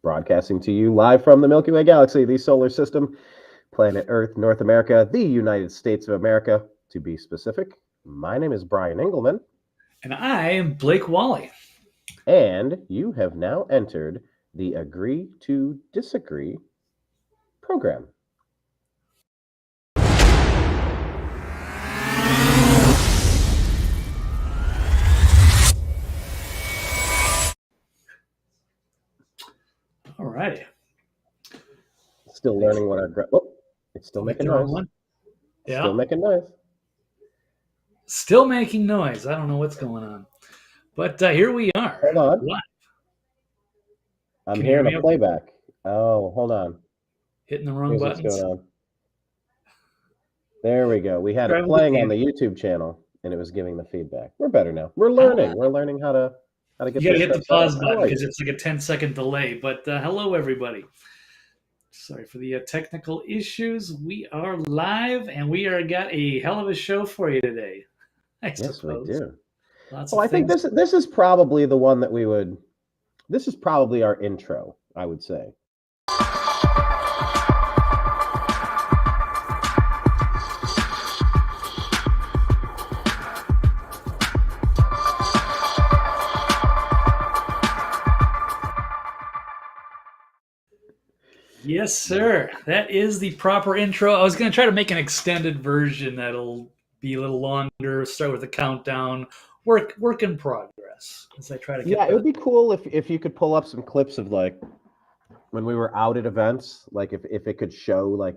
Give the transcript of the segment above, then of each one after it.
Broadcasting to you live from the Milky Way galaxy, the solar system, planet Earth, North America, the United States of America, to be specific. My name is Brian Engelman. And I am Blake Wally. And you have now entered the Agree to Disagree program. Alrighty. Still learning what our... it's still making noise. Yeah. Still making noise. Still making noise. I don't know what's going on. But here we are. Hold on. Live. I'm hearing a playback. Oh, hold on. Hitting the wrong buttons. What's going on. There we go. We had it playing on the YouTube channel, and it was giving the feedback. We're better now. We're learning. We're learning how to get. You got to hit the pause button because it's like a 10-second delay. But hello, everybody. Sorry for the technical issues. We are live, and we are got a hell of a show for you today. Yes, we do. I think this is probably the one that we would. This is probably our intro, I would say. Yes, sir. That is the proper intro. I was going to try to make an extended version that'll be a little longer, start with a countdown. Work in progress as I try to get it would be cool if you could pull up some clips of like when we were out at events, like if it could show, like,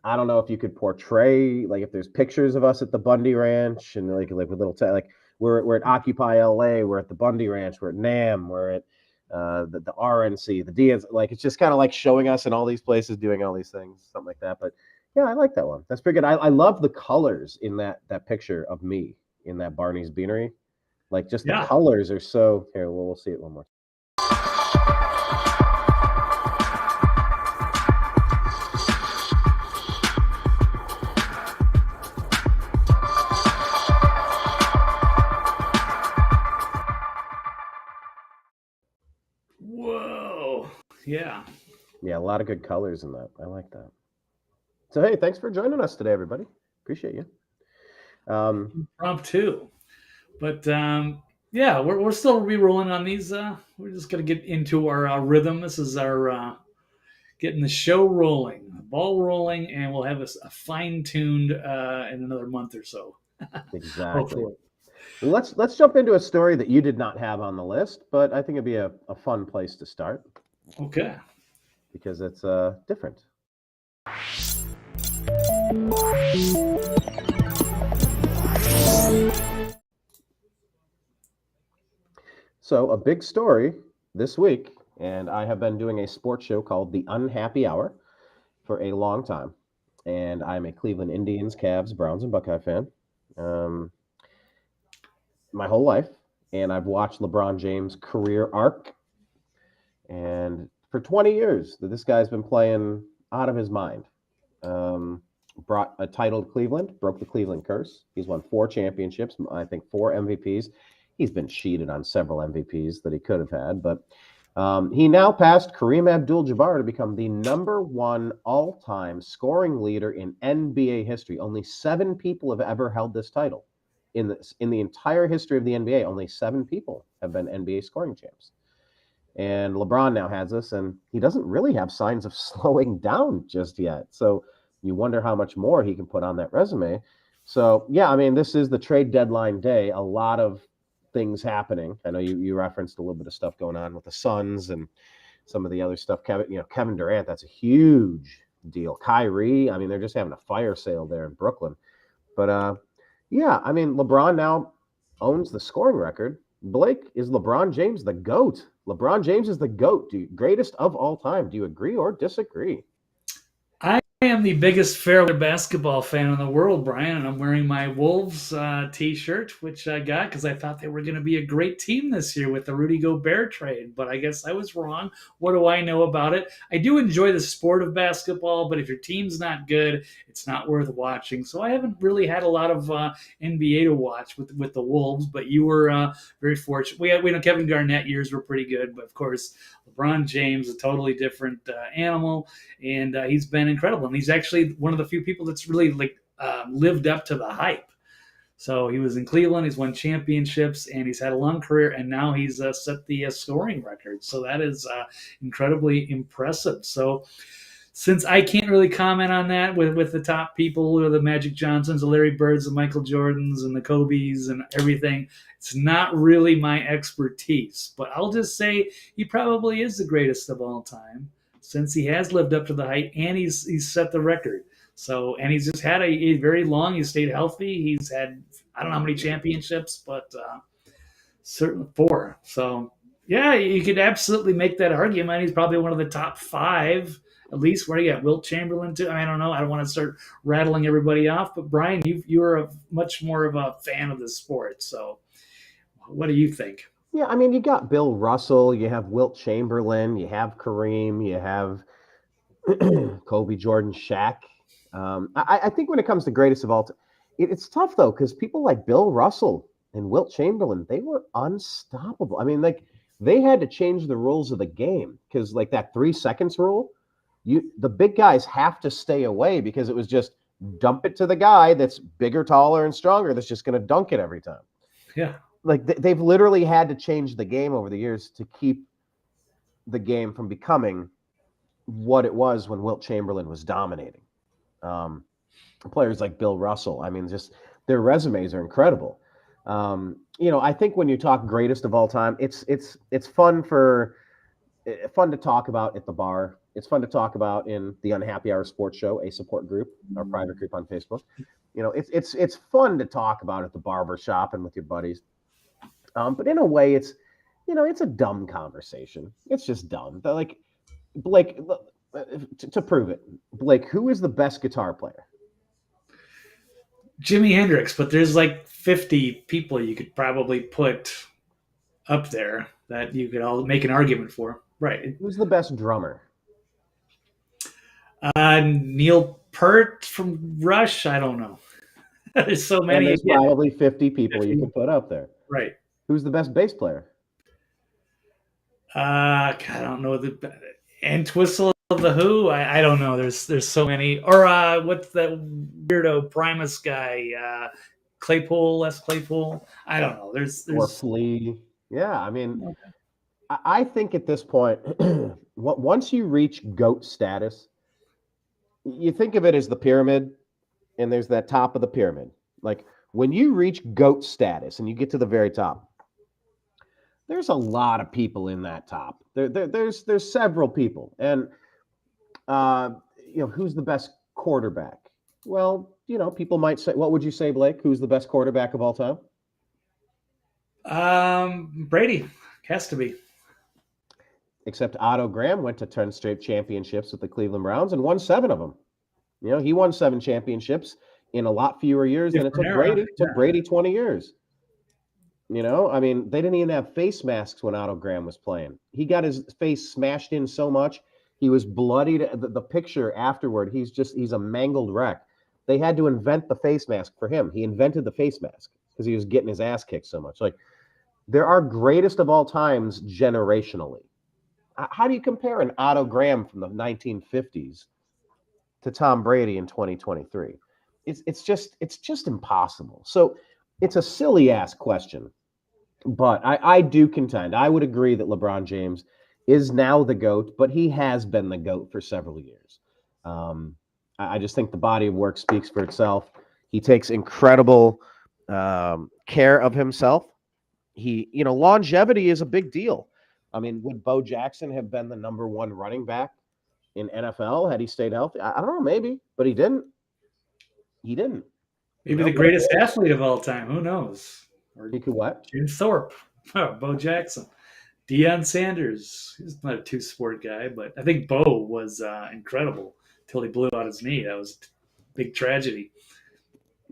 I don't know if you could portray, like if there's pictures of us at the Bundy Ranch and like with little like we're at Occupy LA, we're at the Bundy Ranch, we're at NAMM, we're at the RNC, the DNC, like it's just kind of like showing us in all these places doing all these things, something like that. But yeah, I like that one. That's pretty good. I love the colors in that picture of me in that Barney's Beanery. Like just the colors are so, here, we'll see it one more. Whoa. Yeah. Yeah, a lot of good colors in that. I like that. So, hey, thanks for joining us today, everybody. Appreciate you. Impromptu. But yeah, we're still re-rolling on these. We're just going to get into our rhythm. This is our getting the show rolling, the ball rolling, and we'll have a fine-tuned in another month or so. Exactly. Hopefully. Let's jump into a story that you did not have on the list, but I think it'd be a fun place to start. Okay. Because it's different. So a big story this week, and I have been doing a sports show called The Unhappy Hour for a long time, and I'm a Cleveland Indians, Cavs, Browns, and Buckeye fan my whole life, and I've watched LeBron James' career arc, and for 20 years this guy's been playing out of his mind. Brought a title to Cleveland, broke the Cleveland curse. He's won 4 championships, I think 4 MVPs. He's been cheated on several MVPs that he could have had, but he now passed Kareem Abdul-Jabbar to become the #1 all-time scoring leader in NBA history. Only 7 people have ever held this title. In the entire history of the NBA, only 7 people have been NBA scoring champs. And LeBron now has this, and he doesn't really have signs of slowing down just yet. So you wonder how much more he can put on that resume. So, yeah, I mean, this is the trade deadline day. A lot of things happening. I know you referenced a little bit of stuff going on with the Suns and some of the other stuff. Kevin Durant, that's a huge deal. Kyrie, I mean, they're just having a fire sale there in Brooklyn. But, yeah, I mean, LeBron now owns the scoring record. Blake, is LeBron James the GOAT? LeBron James is the GOAT, greatest of all time. Do you agree or disagree? I I am the biggest fairweather basketball fan in the world, Brian, and I'm wearing my Wolves T-shirt, which I got because I thought they were going to be a great team this year with the Rudy Gobert trade. But I guess I was wrong. What do I know about it? I do enjoy the sport of basketball, but if your team's not good, it's not worth watching. So I haven't really had a lot of NBA to watch with the Wolves. But you were very fortunate. We know Kevin Garnett years were pretty good, but of course LeBron James, a totally different animal, and he's been incredible. And he's actually one of the few people that's really lived up to the hype. So he was in Cleveland. He's won championships, and he's had a long career. And now he's set the scoring record. So that is incredibly impressive. So since I can't really comment on that with the top people or the Magic Johnsons, the Larry Birds, the Michael Jordans, and the Kobe's and everything, it's not really my expertise. But I'll just say he probably is the greatest of all time since he has lived up to the height and he's set the record. So, and he's just had a very long, he's stayed healthy. He's had, I don't know how many championships, but certainly 4. So, yeah, you could absolutely make that argument. He's probably one of the top 5, at least. Where you got Wilt Chamberlain too. I don't know. I don't want to start rattling everybody off, but Brian, you're a much more of a fan of the sport. So, what do you think? Yeah, I mean, you got Bill Russell, you have Wilt Chamberlain, you have Kareem, you have Kobe, Jordan, Shaq. I think when it comes to greatest of all time, it's tough though because people like Bill Russell and Wilt Chamberlain, they were unstoppable. I mean, like they had to change the rules of the game because like that 3 seconds rule, the big guys have to stay away because it was just dump it to the guy that's bigger, taller, and stronger that's just going to dunk it every time. Yeah. Like they've literally had to change the game over the years to keep the game from becoming what it was when Wilt Chamberlain was dominating. Players like Bill Russell, I mean, just their resumes are incredible. I think when you talk greatest of all time, it's fun to talk about at the bar. It's fun to talk about in the Unhappy Hour Sports Show, a support group, our private group on Facebook. It's fun to talk about at the barber shop and with your buddies. But in a way, it's a dumb conversation. It's just dumb. Like Blake, to prove it, Blake, who is the best guitar player? Jimi Hendrix, but there's like 50 people you could probably put up there that you could all make an argument for. Right. Who's the best drummer? Neil Peart from Rush. I don't know. There's so many. And there's probably 50 people you can put up there. Right. Who's the best bass player? I don't know. Entwistle of the Who. I don't know. There's so many. Or what's that weirdo Primus guy? Les Claypool. I don't know. There's or Flea. Yeah, I mean, okay. I think at this point, once you reach GOAT status, you think of it as the pyramid, and there's that top of the pyramid. Like when you reach GOAT status and you get to the very top, there's a lot of people in that top. There's several people, and who's the best quarterback? Well, people might say, what would you say, Blake? Who's the best quarterback of all time? Brady has to be. Except Otto Graham went to 10 straight championships with the Cleveland Browns and won 7 of them. He won 7 championships in a lot fewer years than it took Brady. It took Brady 20 years. I mean, they didn't even have face masks when Otto Graham was playing. He got his face smashed in so much, he was bloodied. The picture afterward, he's a mangled wreck. They had to invent the face mask for him. He invented the face mask because he was getting his ass kicked so much. Like, there are greatest of all times generationally. How do you compare an Otto Graham from the 1950s to Tom Brady in 2023? It's just impossible. So it's a silly ass question, but I do contend. I would agree that LeBron James is now the GOAT, but he has been the GOAT for several years. I just think the body of work speaks for itself. He takes incredible care of himself. Longevity is a big deal. I mean, would Bo Jackson have been the number 1 running back in NFL had he stayed healthy? I don't know, maybe, but he didn't. Maybe the greatest athlete of all time. Who knows? Or he could what? Jim Thorpe. Bo Jackson. Deion Sanders. He's not a 2-sport guy, but I think Bo was incredible. till he blew out his knee. That was a big tragedy.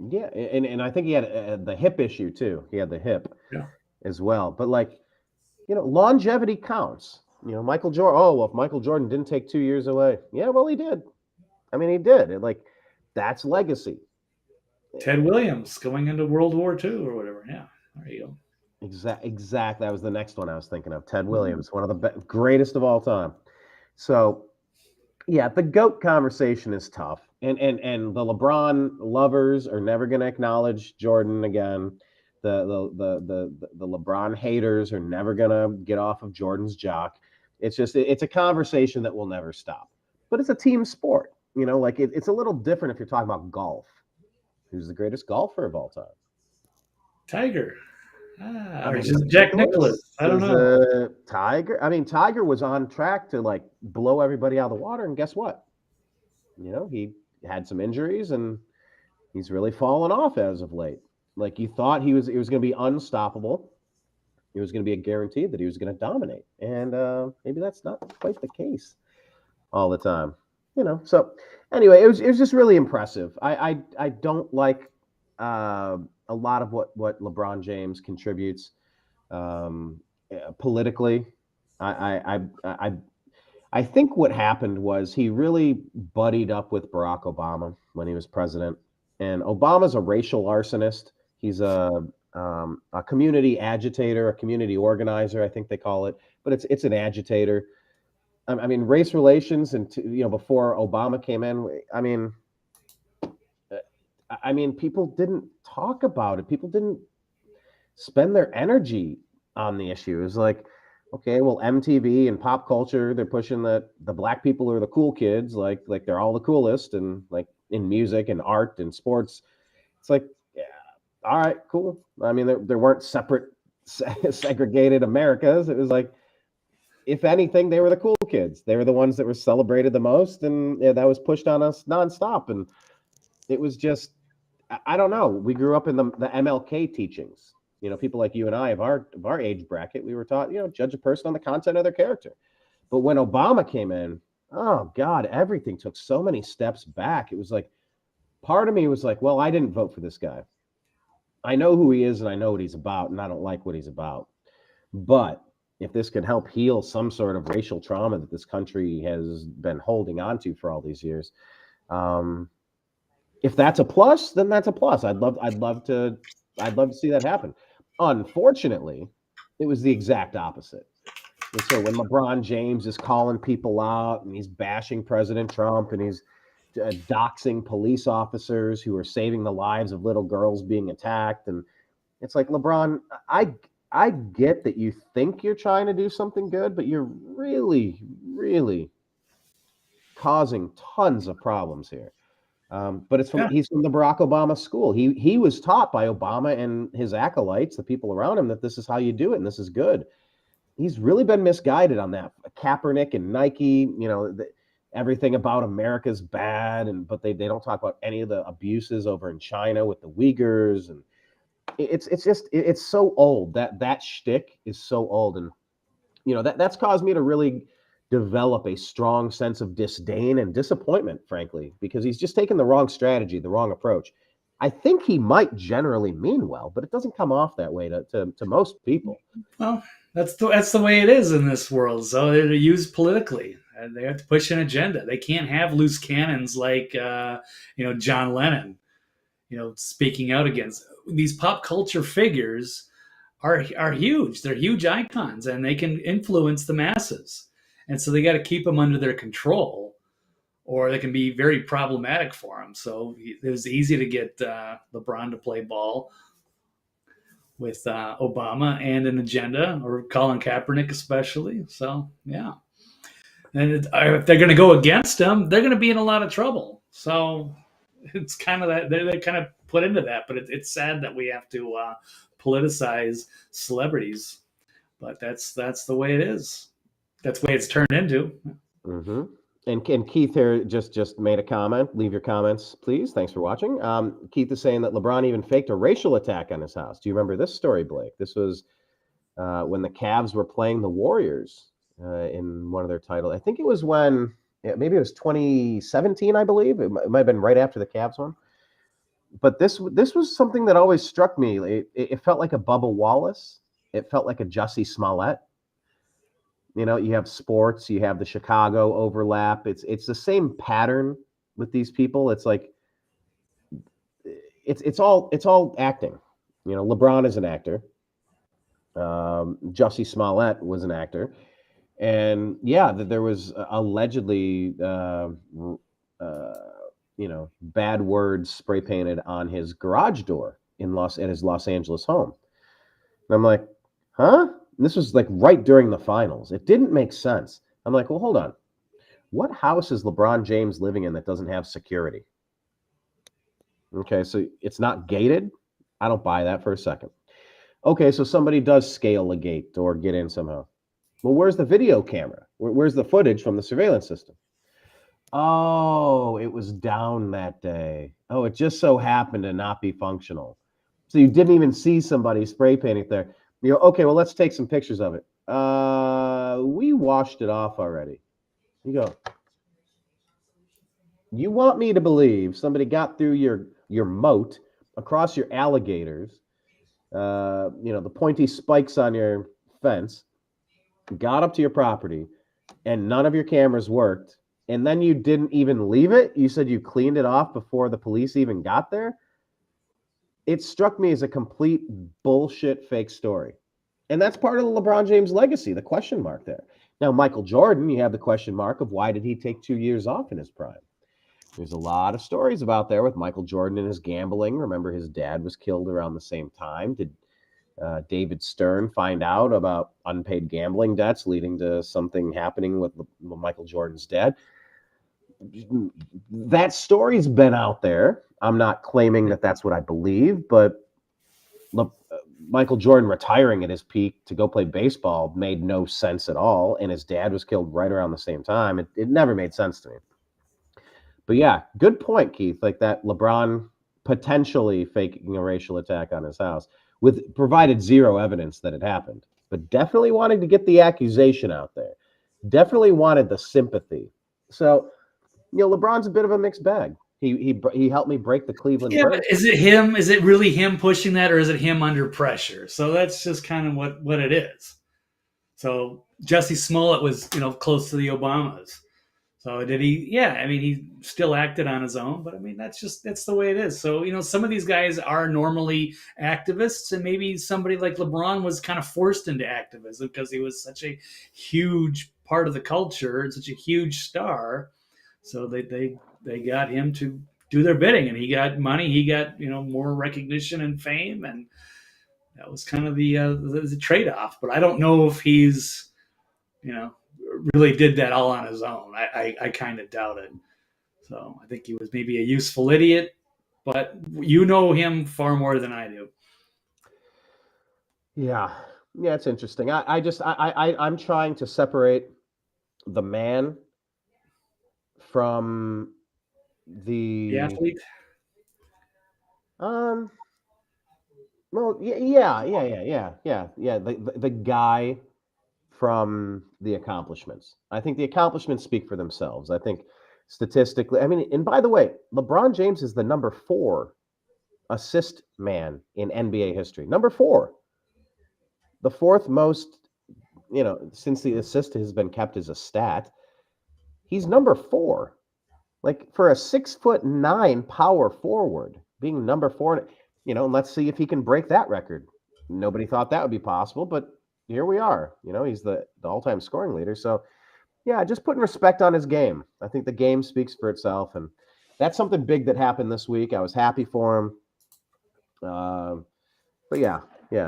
Yeah, and I think he had the hip issue too. He had the hip Yeah. as well. But like, longevity counts. Michael Jordan. Oh well, if Michael Jordan didn't take 2 years away, yeah, well he did. I mean, he did. That's legacy. Ted Williams going into World War II or whatever. Yeah, there you go. Exact. That was the next one I was thinking of. Ted Williams, one of the greatest of all time. So, yeah, the GOAT conversation is tough, and the LeBron lovers are never going to acknowledge Jordan again. The LeBron haters are never going to get off of Jordan's jock. It's a conversation that will never stop. But it's a team sport, it's a little different if you're talking about golf. Who's the greatest golfer of all time? Tiger. Or mean, just Jack Nicklaus. I don't know. Tiger. I mean, Tiger was on track to blow everybody out of the water, and guess what? He had some injuries, and he's really fallen off as of late. Like you thought he was going to be unstoppable. It was going to be a guarantee that he was going to dominate, and maybe that's not quite the case all the time. So anyway, it was just really impressive. I don't like a lot of what LeBron James contributes politically. I think what happened was he really buddied up with Barack Obama when he was president, and Obama's a racial arsonist. He's a community agitator, a community organizer, I think they call it, but it's an agitator. I mean, race relations, and before Obama came in, I mean, people didn't talk about it. People didn't spend their energy on the issue. It was like, okay, well, MTV and pop culture, they're pushing that the black people are the cool kids, like they're all the coolest, and like in music and art and sports. It's like, yeah, all right, cool. I mean, there weren't separate, segregated Americas. It was like, if anything, they were the cool kids. They were the ones that were celebrated the most, and that was pushed on us nonstop. And it was just, I don't know. We grew up in the MLK teachings. People like you and I of our age bracket, we were taught, judge a person on the content of their character. But when Obama came in, oh God, everything took so many steps back. It was like, part of me was like, well, I didn't vote for this guy. I know who he is and I know what he's about, and I don't like what he's about. But if this could help heal some sort of racial trauma that this country has been holding on to for all these years, if that's a plus, then that's a plus. I'd love to see that happen. Unfortunately, it was the exact opposite. And so when LeBron James is calling people out and he's bashing President Trump and he's doxing police officers who are saving the lives of little girls being attacked, and it's like, LeBron, I get that you think you're trying to do something good, but you're really, really causing tons of problems here. But he's from the Barack Obama school. He was taught by Obama and his acolytes, the people around him, that this is how you do it and this is good. He's really been misguided on that. Kaepernick and Nike, everything about America's bad, but they don't talk about any of the abuses over in China with the Uyghurs, and it's so old. That shtick is so old, and that's caused me to really develop a strong sense of disdain and disappointment, frankly, because he's just taken the wrong strategy, the wrong approach. I think he might generally mean well, but it doesn't come off that way to most people. Well, that's the way it is in this world. So they're used politically. They have to push an agenda. They can't have loose cannons like John Lennon, speaking out against these pop culture figures are huge. They're huge icons, and they can influence the masses. And so they got to keep them under their control, or they can be very problematic for them. So it was easy to get LeBron to play ball with Obama and an agenda, or Colin Kaepernick especially. So, yeah. And if they're going to go against him, they're going to be in a lot of trouble. So it's kind of that they're kind of put into that. But it's sad that we have to politicize celebrities. But that's the way it is. That's the way it's turned into. Mm-hmm. And Keith here just made a comment. Leave your comments, please. Thanks for watching. Keith is saying that LeBron even faked a racial attack on his house. Do you remember this story, Blake? This was when the Cavs were playing the Warriors in one of their titles. I think it was when maybe it was 2017, I believe. It might have been right after the Cavs one. But this was something that always struck me. It felt like a Bubba Wallace. It felt like a Jussie Smollett. You have sports, you have the Chicago overlap. It's the same pattern with these people. It's like it's all acting. LeBron is an actor. Jussie Smollett was an actor, and there was allegedly bad words spray painted on his garage door at his Los Angeles home. And I'm like, huh? And this was like right during the finals. It didn't make sense. I'm like, well, hold on. What house is LeBron James living in that doesn't have security? Okay, so it's not gated. I don't buy that for a second. Okay, so somebody does scale a gate or get in somehow. Well, where's the video camera? Where's the footage from the surveillance system? Oh, it was down that day. Oh, it just so happened to not be functional. So you didn't even see somebody spray painting there. You go, okay, well, let's take some pictures of it. We washed it off already. You go, you want me to believe somebody got through your moat, across your alligators, the pointy spikes on your fence, got up to your property, and none of your cameras worked, and then you didn't even leave it? You said you cleaned it off before the police even got there? It struck me as a complete bullshit fake story. And that's part of the LeBron James legacy, the question mark there. Now, Michael Jordan, you have the question mark of why did he take 2 years off in his prime? There's a lot of stories about there with Michael Jordan and his gambling. Remember, his dad was killed around the same time. Did David Stern find out about unpaid gambling debts leading to something happening with Michael Jordan's dad? That story's been out there. I'm not claiming that that's what I believe, but Michael Jordan retiring at his peak to go play baseball made no sense at all, and his dad was killed right around the same time. It never made sense to me. But yeah, good point, Keith. Like that LeBron potentially faking a racial attack on his house with provided zero evidence that it happened, but definitely wanted to get the accusation out there. Definitely wanted the sympathy. So, LeBron's a bit of a mixed bag. He helped me break the Cleveland. Yeah, but is it him? Is it really him pushing that, or is it him under pressure? So that's just kind of what it is. So Jussie Smollett was, close to the Obamas. So did he? Yeah, I mean, he still acted on his own, but I mean, that's the way it is. So, some of these guys are normally activists, and maybe somebody like LeBron was kind of forced into activism because he was such a huge part of the culture and such a huge star. So they got him to do their bidding, and he got money. He got more recognition and fame, and that was kind of the trade off. But I don't know if he's really did that all on his own. I kind of doubt it. So I think he was maybe a useful idiot, but you know him far more than I do. Yeah, it's interesting. I'm trying to separate the man from The athlete. Well, yeah. The guy from the accomplishments. I think the accomplishments speak for themselves. I think statistically, I mean, and by the way, LeBron James is the number 4 assist man in NBA history. Number 4. The 4th most, since the assist has been kept as a stat, he's number 4. Like for a 6'9" power forward, being number 4, and let's see if he can break that record. Nobody thought that would be possible, but here we are. He's the all-time scoring leader. So, yeah, just putting respect on his game. I think the game speaks for itself, and that's something big that happened this week. I was happy for him. But yeah,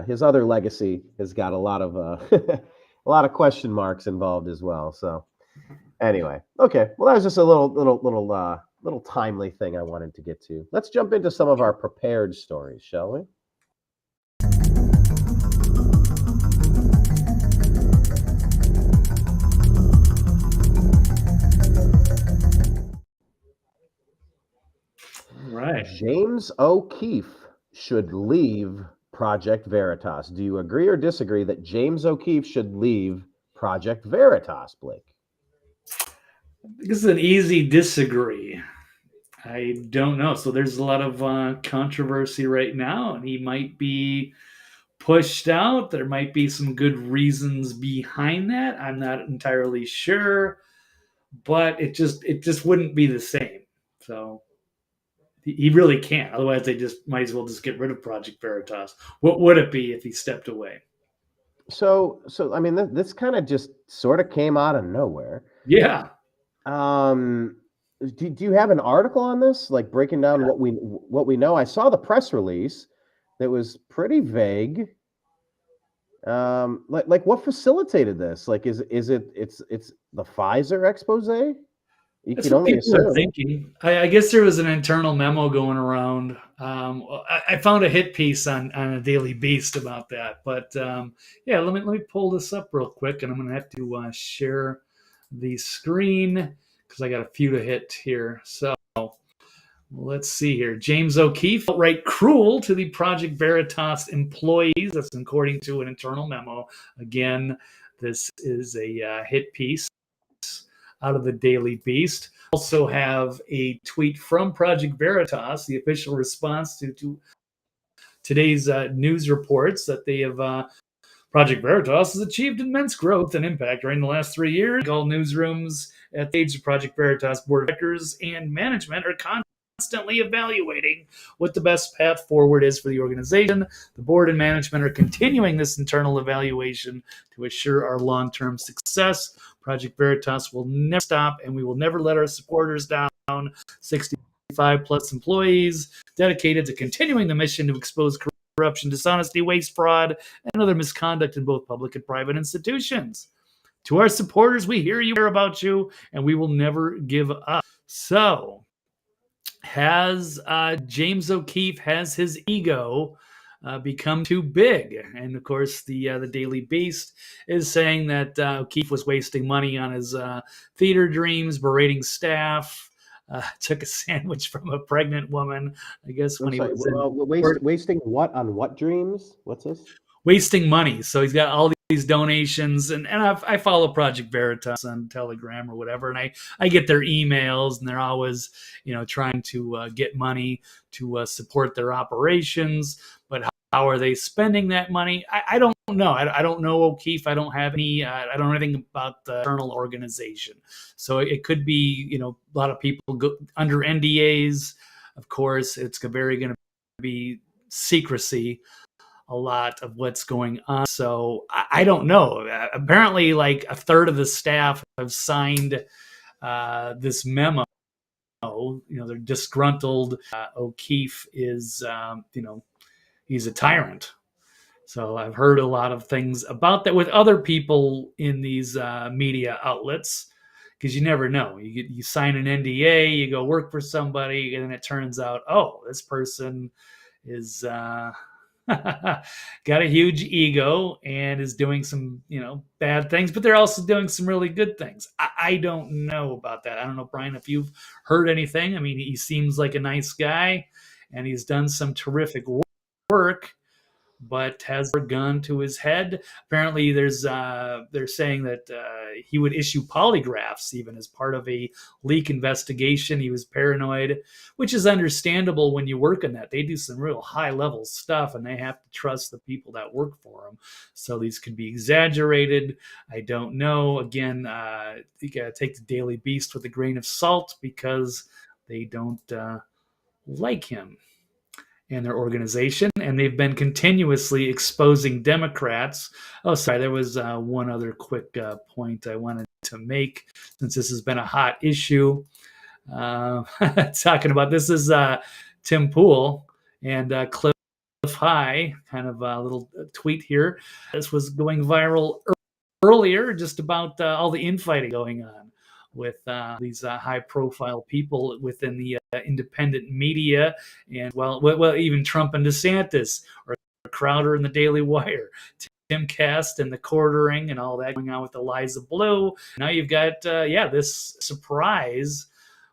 his other legacy has got a lot of a lot of question marks involved as well. So, anyway, okay. Well, that was just a little timely thing I wanted to get to. Let's jump into some of our prepared stories, shall we? Right. James O'Keefe should leave Project Veritas. Do you agree or disagree that James O'Keefe should leave Project Veritas, Blake? This is an easy disagree. I don't know. So there's a lot of controversy right now, and he might be pushed out. There might be some good reasons behind that. I'm not entirely sure, but it just wouldn't be the same. So he really can't. Otherwise, they just might as well just get rid of Project Veritas. What would it be if he stepped away? So I mean, this kind of just sort of came out of nowhere. Yeah. Um, do you have an article on this, like breaking down what we know? I saw the press release that was pretty vague. Like what facilitated this? Like, is it it's the Pfizer expose? You That's can what only people are assume. thinking. I guess there was an internal memo going around. I found a hit piece on a Daily Beast about that. But yeah, let me pull this up real quick, and I'm going to have to share the screen because I got a few to hit here. So let's see here. James O'Keefe outright cruel to the Project Veritas employees. That's according to an internal memo. Again, this is a hit piece out of the Daily Beast. Also have a tweet from Project Veritas, the official response to today's news reports that they have. Project Veritas has achieved immense growth and impact during the last 3 years. All newsrooms at the age of Project Veritas board of directors and management are constantly evaluating what the best path forward is for the organization. The board and management are continuing this internal evaluation to assure our long-term success. Project Veritas will never stop, and we will never let our supporters down. 65 plus employees dedicated to continuing the mission to expose corruption, dishonesty, waste, fraud, and other misconduct in both public and private institutions. To our supporters, we hear you, care about you, and we will never give up. So, has James O'Keefe, has his ego become too big? And of course, the Daily Beast is saying that O'Keefe was wasting money on his theater dreams, berating staff. Took a sandwich from a pregnant woman, I guess, I'm when he sorry. was in Wasting what on what dreams? What's this? wasting money. So he's got all these donations, and I follow Project Veritas on Telegram or whatever, and I get their emails, and they're always trying to get money to support their operations. But how are they spending that money? I don't know. I don't know O'Keefe. I don't have any. I don't know anything about the internal organization. So it could be a lot of people go under NDAs. Of course, it's very going to be secrecy a lot of what's going on. So I don't know. Apparently, like a third of the staff have signed this memo. They're disgruntled. O'Keefe is, he's a tyrant. So I've heard a lot of things about that with other people in these media outlets, because you never know. You sign an NDA, you go work for somebody, and then it turns out, oh, this person is got a huge ego and is doing some bad things, but they're also doing some really good things. I don't know about that. I don't know, Brian, if you've heard anything. I mean, he seems like a nice guy, and he's done some terrific work, but has a gun to his head. Apparently, they're saying that he would issue polygraphs even as part of a leak investigation. He was paranoid, which is understandable when you work in that. They do some real high level stuff, and they have to trust the people that work for them. So these could be exaggerated. I don't know. Again, you got to take the Daily Beast with a grain of salt because they don't like him and their organization, and they've been continuously exposing Democrats. Oh, sorry, there was one other quick point I wanted to make, since this has been a hot issue. Talking about this is Tim Pool and Cliff High, kind of a little tweet here. This was going viral earlier, just about all the infighting going on with these high-profile people within the independent media, and well, even Trump and DeSantis, or Crowder and the Daily Wire, Tim Cast and the Quartering, and all that going on with Eliza Blue. Now you've got this surprise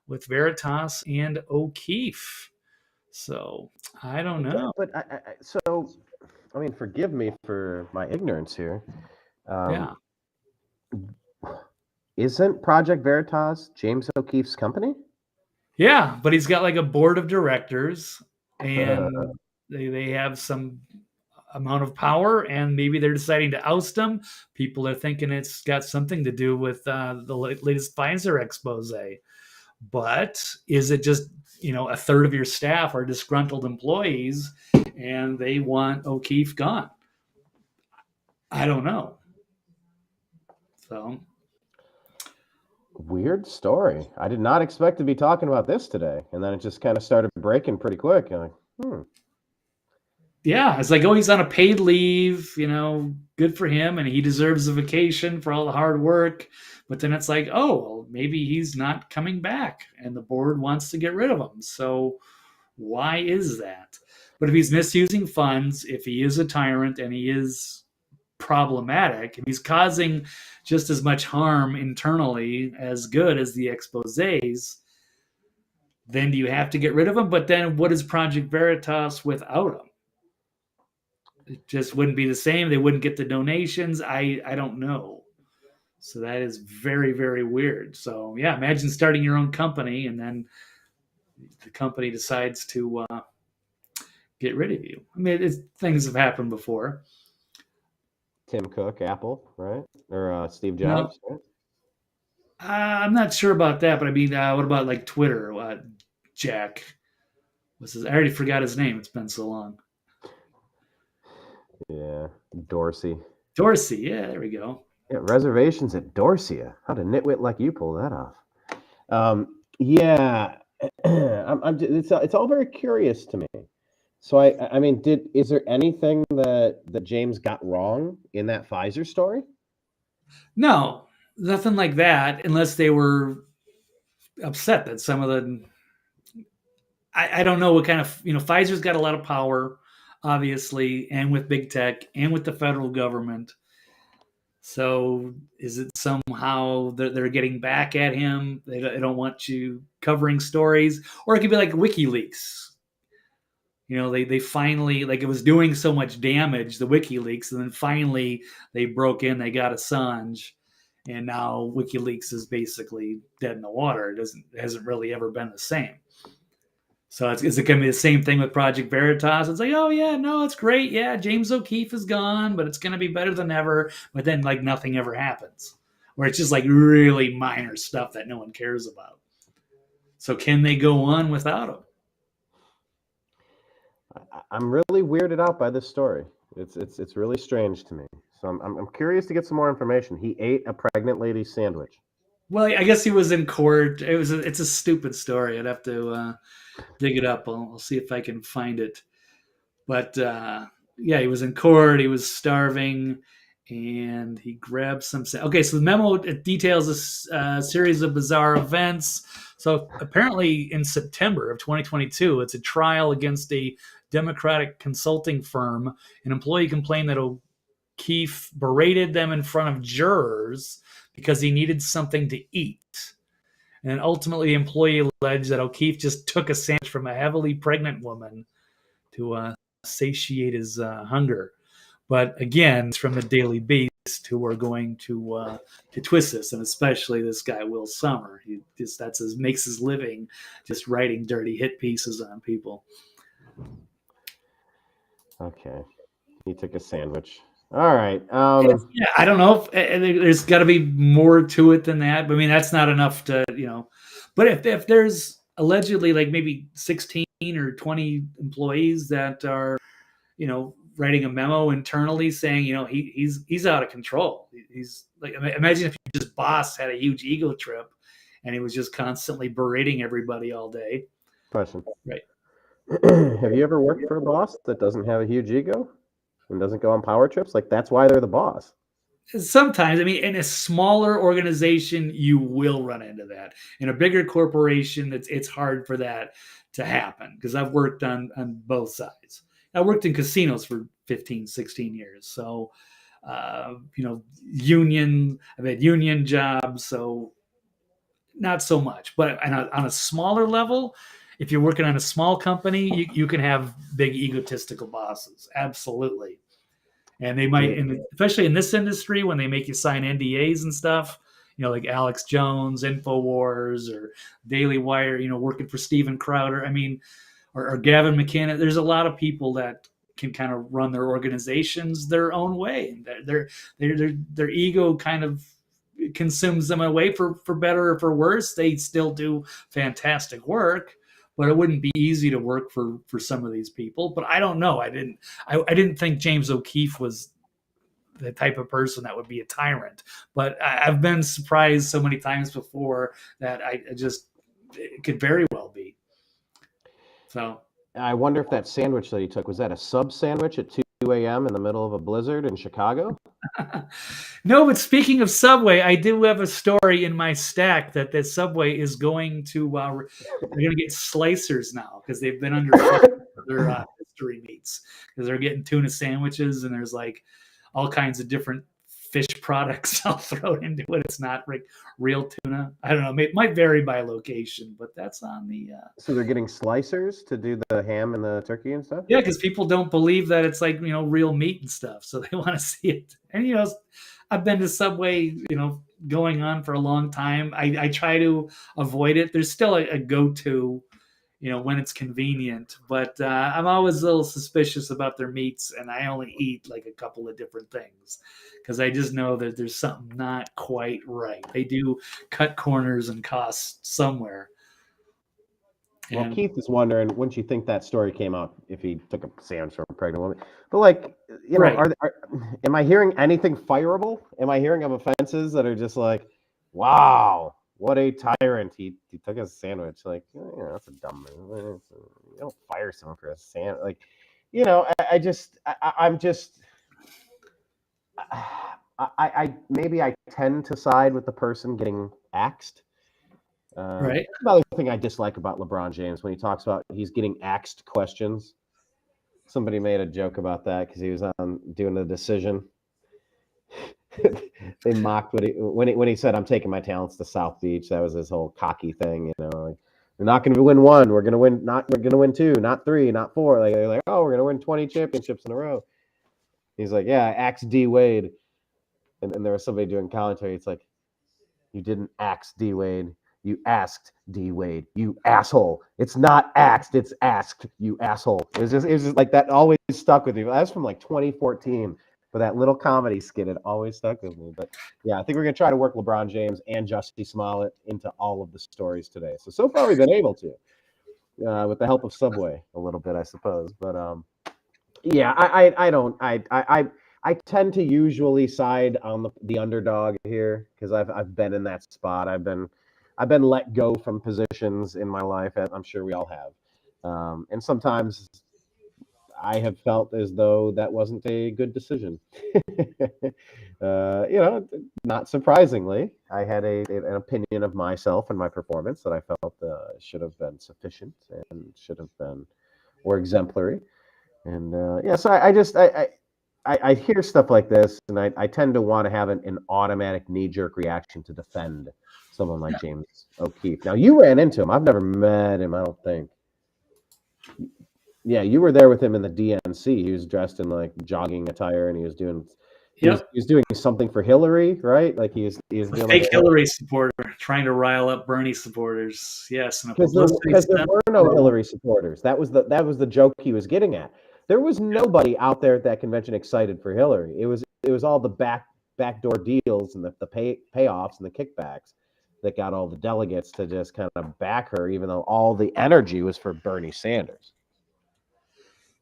with Veritas and O'Keefe. So I don't know. But I mean, forgive me for my ignorance here. Yeah. Um, Isn't Project Veritas James O'Keefe's company? Yeah, but he's got like a board of directors, and they have some amount of power, and maybe they're deciding to oust him. People are thinking it's got something to do with the latest Pfizer expose. But is it just a third of your staff are disgruntled employees, and they want O'Keefe gone? I don't know. So Weird story. I did not expect to be talking about this today, and then it just kind of started breaking pretty quick. I'm like, yeah, it's like, oh, he's on a paid leave, good for him, and he deserves a vacation for all the hard work. But then it's like, oh, well, maybe he's not coming back, and the board wants to get rid of him. So why is that? But if he's misusing funds, if he is a tyrant and he is problematic, if he's causing just as much harm internally as good as the exposés, then do you have to get rid of him? But then what is Project Veritas without him? It just wouldn't be the same. They wouldn't get the donations. I don't know. So that is very, very weird. So yeah, imagine starting your own company and then the company decides to get rid of you. I mean, things have happened before. Tim Cook, Apple, right? Or Steve No, Jobs, right? I'm not sure about that, but I mean, what about like Twitter? Jack, I already forgot his name. It's been so long. Yeah, Dorsey. Dorsey, yeah, there we go. Yeah, reservations at Dorsey. How did nitwit like you pull that off? Yeah, it's all very curious to me. So I mean, is there anything that James got wrong in that Pfizer story? No, nothing like that, unless they were upset that some of the I don't know what kind of Pfizer's got a lot of power, obviously, and with big tech and with the federal government. So is it somehow they're getting back at him? They don't want you covering stories, or it could be like WikiLeaks. They finally, like, it was doing so much damage, the WikiLeaks, and then finally they broke in, they got Assange, and now WikiLeaks is basically dead in the water. It hasn't really ever been the same. So is it going to be the same thing with Project Veritas? It's like, oh yeah, no, it's great. Yeah, James O'Keefe is gone, but it's going to be better than ever. But then like nothing ever happens, or it's just like really minor stuff that no one cares about. So can they go on without him? I'm really weirded out by this story. It's really strange to me. So I'm curious to get some more information. He ate a pregnant lady's sandwich. Well, I guess he was in court. It's a stupid story. I'd have to dig it up. I'll see if I can find it. But yeah, he was in court. He was starving, and he grabbed some. Okay, so the memo details a series of bizarre events. So apparently, in September of 2022, it's a trial against a Democratic consulting firm. An employee complained that O'Keefe berated them in front of jurors because he needed something to eat. And ultimately, the employee alleged that O'Keefe just took a sandwich from a heavily pregnant woman to satiate his hunger. But again, it's from the Daily Beast, who are going to twist this, and especially this guy Will Sommer. He just makes his living just writing dirty hit pieces on people. Okay, he took a sandwich. All right. Yeah, I don't know. There's got to be more to it than that. But I mean, that's not enough to But if there's allegedly like maybe 16 or 20 employees that are writing a memo internally saying he's out of control. He's like, imagine if his boss had a huge ego trip and he was just constantly berating everybody all day. Question. Right. Have you ever worked for a boss that doesn't have a huge ego and doesn't go on power trips? Like, that's why they're the boss. Sometimes, I mean, in a smaller organization, you will run into that. In a bigger corporation, it's hard for that to happen, because I've worked on both sides. I worked in casinos for 15, 16 years. So, I've had union jobs, so not so much. But on a smaller level, if you're working on a small company, you can have big egotistical bosses. Absolutely. And they might, especially in this industry, when they make you sign NDAs and stuff, like Alex Jones, InfoWars, or Daily Wire, working for Steven Crowder. I mean, or Gavin McKenna. There's a lot of people that can kind of run their organizations their own way. Their ego kind of consumes them away, for better or for worse. They still do fantastic work, but it wouldn't be easy to work for some of these people. But I don't know. I didn't think James O'Keefe was the type of person that would be a tyrant. But I've been surprised so many times before that it could very well be. So I wonder if that sandwich that he took, was that a sub sandwich at 2 a.m. in the middle of a blizzard in Chicago? No, but speaking of Subway, I do have a story in my stack that the Subway is going to they're going to get slicers now, because they've been under fire for their mystery meats, because they're getting tuna sandwiches, and there's like all kinds of different fish products I'll throw into it. It's not like real tuna. I don't know. It might vary by location, but that's on the. So they're getting slicers to do the ham and the turkey and stuff? Yeah, because people don't believe that it's like, real meat and stuff. So they want to see it. And, I've been to Subway, going on for a long time. I try to avoid it. There's still a go-to, when it's convenient. But I'm always a little suspicious about their meats, and I only eat like a couple of different things, because I just know that there's something not quite right. They do cut corners and costs somewhere. Well, Keith is wondering, wouldn't you think that story came out if he took a sandwich from a pregnant woman? But like, Right. Am I hearing anything fireable? Am I hearing of offenses that are just like, wow, what a tyrant. He took a sandwich. Like, that's a dumb move. You don't fire someone for a sandwich. Like, maybe I tend to side with the person getting axed. Right. Another thing I dislike about LeBron James, when he talks about he's getting axed questions. Somebody made a joke about that because he was on doing the decision. They mocked when he said, "I'm taking my talents to South Beach." That was his whole cocky thing, like, we're not going to win one, we're going to win two, not three, not four. Like, they're like, oh, we're going to win 20 championships in a row. He's like, yeah, axe D Wade, and there was somebody doing commentary. It's like, you didn't axe D Wade. You asked D Wade, you asshole. It's not axed, it's asked, you asshole. It was just like that. Always stuck with me. That's from like 2014, but that little comedy skit, it always stuck with me. But yeah, I think we're gonna try to work LeBron James and Jussie Smollett into all of the stories today. So far we've been able to, with the help of Subway a little bit, I suppose. But yeah, I tend to usually side on the underdog here, because I've been in that spot. I've been let go from positions in my life, as I'm sure we all have. And sometimes I have felt as though that wasn't a good decision. Not surprisingly, I had an opinion of myself and my performance that I felt should have been sufficient and should have been or exemplary. And so I hear stuff like this, and I tend to want to have an automatic knee-jerk reaction to defend someone like James O'Keefe. Now, you ran into him. I've never met him, I don't think. Yeah, you were there with him in the DNC. He was dressed in like jogging attire, and he was doing something for Hillary, right? Like he was doing fake Hillary supporter trying to rile up Bernie supporters. Yes, because there were no Hillary supporters. That was the joke he was getting at. There was nobody out there at that convention excited for Hillary. It was all the backdoor deals and the payoffs and the kickbacks that got all the delegates to just kind of back her, even though all the energy was for Bernie Sanders.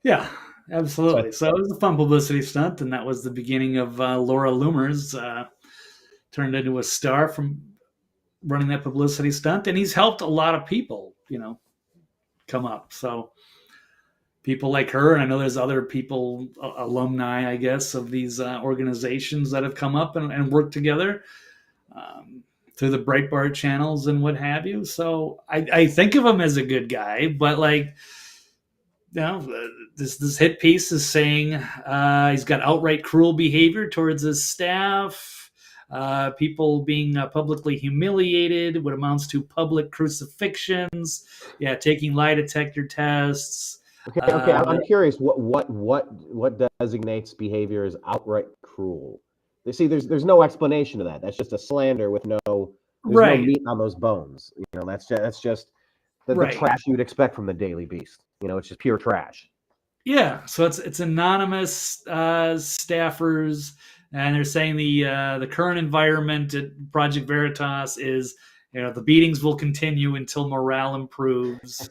Yeah, absolutely. So it was a fun publicity stunt, and that was the beginning of Laura Loomer's turned into a star from running that publicity stunt, and he's helped a lot of people, come up. So people like her, and I know there's other people, alumni, I guess, of these organizations that have come up and worked together through the Breitbart channels and what have you. So I think of him as a good guy, but like, this hit piece is saying he's got outright cruel behavior towards his staff, people being publicly humiliated, what amounts to public crucifixions, taking lie detector tests. Okay. I'm curious. What designates behavior as outright cruel? See, there's no explanation to that. That's just a slander with no there's no Right. meat on those bones. That's just the Right. trash you would expect from the Daily Beast. It's just pure trash. Yeah. So it's anonymous staffers, and they're saying the current environment at Project Veritas is, the beatings will continue until morale improves.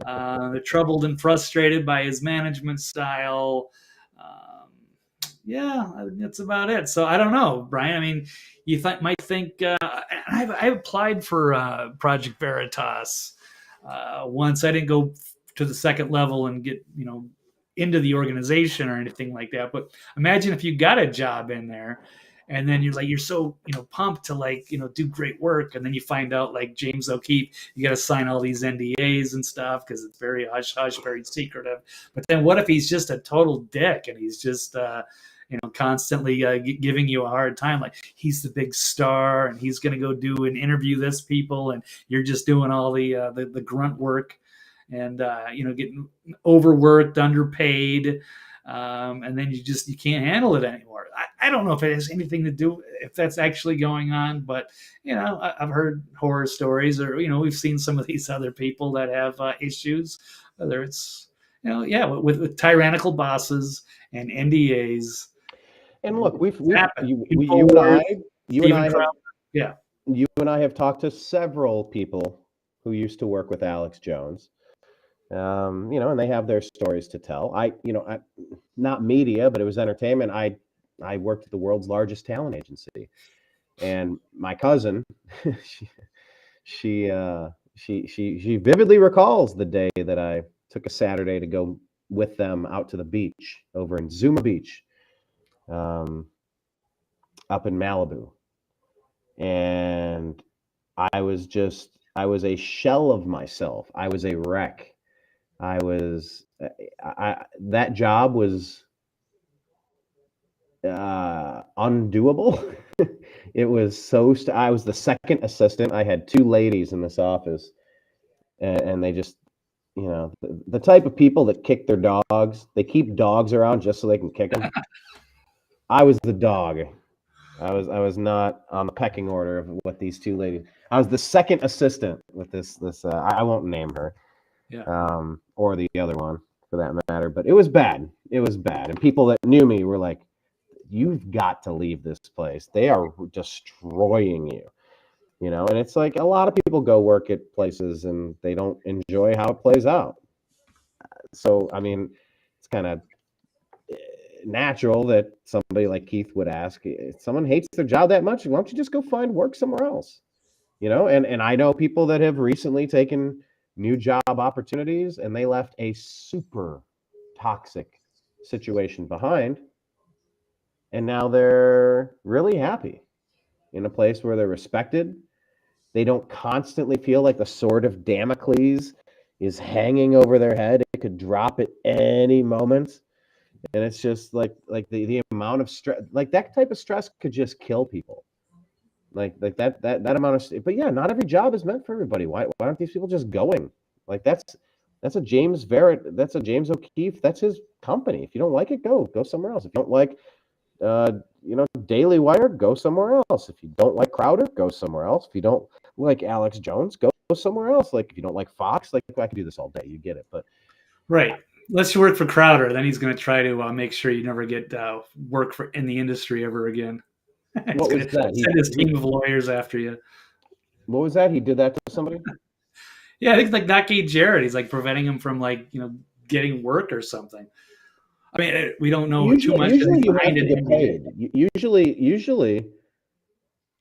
They're troubled and frustrated by his management style. Yeah, that's about it. So I don't know, Brian. I mean, you might think I've applied for Project Veritas once. I didn't go to the second level and get into the organization or anything like that. But imagine if you got a job in there, and then you're so pumped to do great work, and then you find out, like James O'Keefe, you got to sign all these NDAs and stuff because it's very hush hush, very secretive. But then what if he's just a total dick and he's just constantly giving you a hard time, like he's the big star and he's going to go do and interview this people, and you're just doing all the grunt work, and getting overworked, underpaid, and then you can't handle it anymore. I don't know if it has anything to do, if that's actually going on, but I've heard horror stories, or we've seen some of these other people that have issues, whether it's with tyrannical bosses and NDAs. And look, It's you happened. and I Steven have Crowder. Yeah. you and I have talked to several people who used to work with Alex Jones. And they have their stories to tell. Not media, but it was entertainment. I worked at the world's largest talent agency, and my cousin, she vividly recalls the day that I took a Saturday to go with them out to the beach over in Zuma Beach, up in Malibu, and I was a shell of myself. I was a wreck. That job was undoable. It was I was the second assistant. I had two ladies in this office, and they just, the type of people that kick their dogs. They keep dogs around just so they can kick them. I was the dog. I was not on the pecking order of what these two ladies. I was the second assistant with this. I won't name her. Yeah. Or the other one for that matter. But it was bad. It was bad. And people that knew me were like, you've got to leave this place. They are destroying you. And it's like a lot of people go work at places and they don't enjoy how it plays out. So, I mean, it's kind of natural that somebody like Keith would ask, if someone hates their job that much, why don't you just go find work somewhere else? And I know people that have recently taken new job opportunities and they left a super toxic situation behind, and now they're really happy in a place where they're respected. They don't constantly feel like the sword of Damocles is hanging over their head. It could drop at any moment, and it's just like the amount of stress, like that type of stress could just kill people. Like that amount of, but yeah, not every job is meant for everybody. Why aren't these people just going? Like that's a James O'Keefe. That's his company. If you don't like it, go somewhere else. If you don't like, Daily Wire, go somewhere else. If you don't like Crowder, go somewhere else. If you don't like Alex Jones, go somewhere else. Like if you don't like Fox, like I could do this all day. You get it, but Right. Unless you work for Crowder, then he's going to try to make sure you never get work in the industry ever again. He's going to send his team of lawyers after you. What was that? He did that to somebody? Yeah, I think like Naki Jared. He's like preventing him from getting work or something. I mean, we don't know too much. Usually you have to get paid. Usually,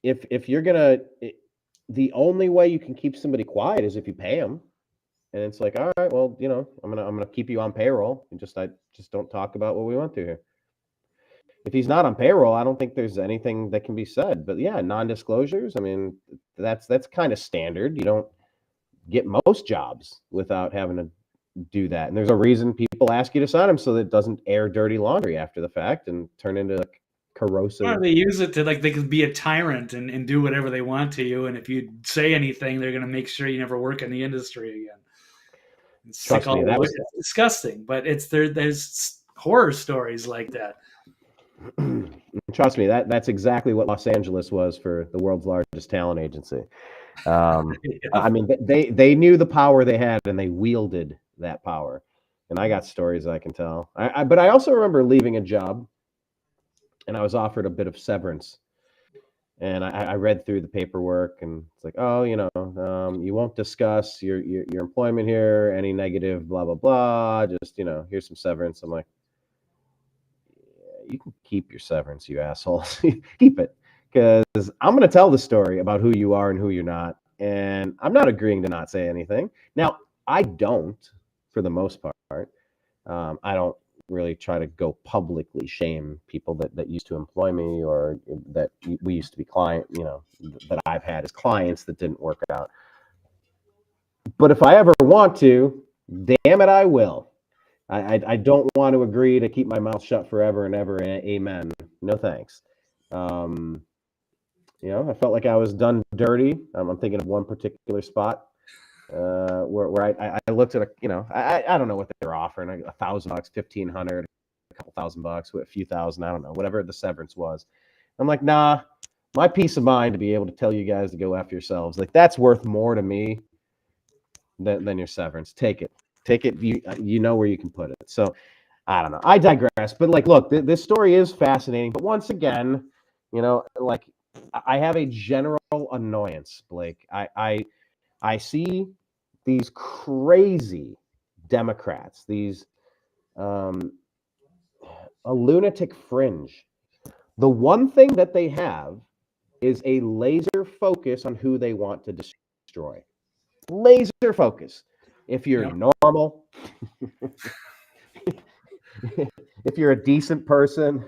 if you're gonna, the only way you can keep somebody quiet is if you pay them, and it's like, all right, well, I'm gonna keep you on payroll, and I just don't talk about what we went through here. If he's not on payroll, I don't think there's anything that can be said. But yeah, non-disclosures. I mean, that's kind of standard. You don't get most jobs without having to do that, and there's a reason people ask you to sign them so that it doesn't air dirty laundry after the fact and turn into corrosive. Or they use it to they can be a tyrant and do whatever they want to you, and if you say anything, they're going to make sure you never work in the industry again. Trust me, it's disgusting, but there's horror stories like that. Trust me, that's exactly what Los Angeles was for the world's largest talent agency. I mean, they knew the power they had, and they wielded that power. And I got stories I can tell. But I also remember leaving a job, and I was offered a bit of severance. And I read through the paperwork, and it's like, oh, you won't discuss your employment here, any negative, blah blah blah. Just here's some severance. I'm like, you can keep your severance, you assholes. Keep it, because I'm going to tell the story about who you are and who you're not, and I'm not agreeing to not say anything. Now, I don't, for the most part. I don't really try to go publicly shame people that used to employ me, or that we used to be that I've had as clients that didn't work out. But if I ever want to, damn it, I will. I don't want to agree to keep my mouth shut forever and ever. Amen. No thanks. I felt like I was done dirty. I'm thinking of one particular spot where I looked at I don't know what they're offering, $1,000, $1,500, a couple $1,000, a few thousand, I don't know, whatever the severance was. I'm like, nah, my peace of mind to be able to tell you guys to go after yourselves, like, that's worth more to me than your severance. Take it. You know where you can put it. So I don't know. I digress. But look, this story is fascinating. But once again, I have a general annoyance, Blake. I see these crazy Democrats, these a lunatic fringe. The one thing that they have is a laser focus on who they want to destroy. Laser focus. If you're normal, if you're a decent person,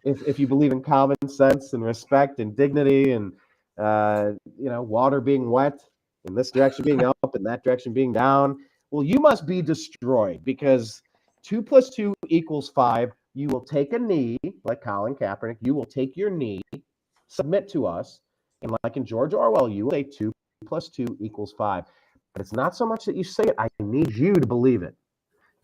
if you believe in common sense and respect and dignity and water being wet, in this direction being up and that direction being down, well, you must be destroyed, because 2 + 2 = 5. You will take a knee, like Colin Kaepernick. You will take your knee, submit to us, and like in George Orwell, you will say 2 + 2 = 5. But it's not so much that you say it. I need you to believe it.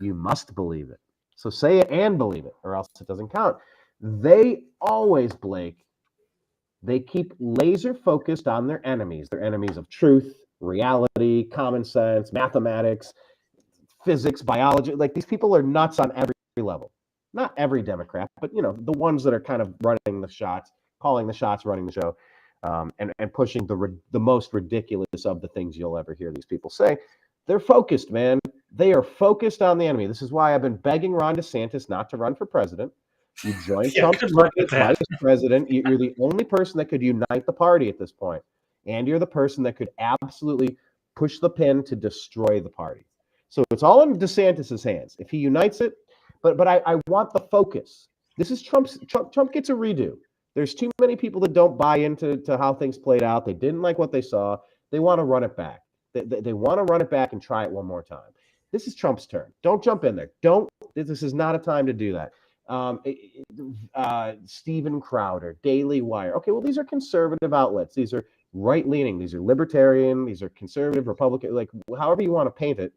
You must believe it. So say it and believe it, or else it doesn't count. They always, Blake, they keep laser focused on their enemies of truth, reality, common sense, mathematics, physics, biology. Like, these people are nuts on every level. Not every Democrat, but the ones that are kind of running the shots, calling the shots, running the show, and pushing the most ridiculous of the things you'll ever hear these people say. They're focused, man. They are focused on the enemy. This is why I've been begging Ron DeSantis not to run for president. You join Trump's vice president. You're the only person that could unite the party at this point. And you're the person that could absolutely push the pin to destroy the party. So it's all in DeSantis' hands. If he unites it, but I want the focus. This is Trump gets a redo. There's too many people that don't buy into how things played out. They didn't like what they saw. They want to run it back. They want to run it back and try it one more time. This is Trump's turn. Don't jump in there. This is not a time to do that. Steven Crowder, Daily Wire. Okay, well, these are conservative outlets. These are right-leaning. These are libertarian. These are conservative, Republican. Like, however you want to paint it,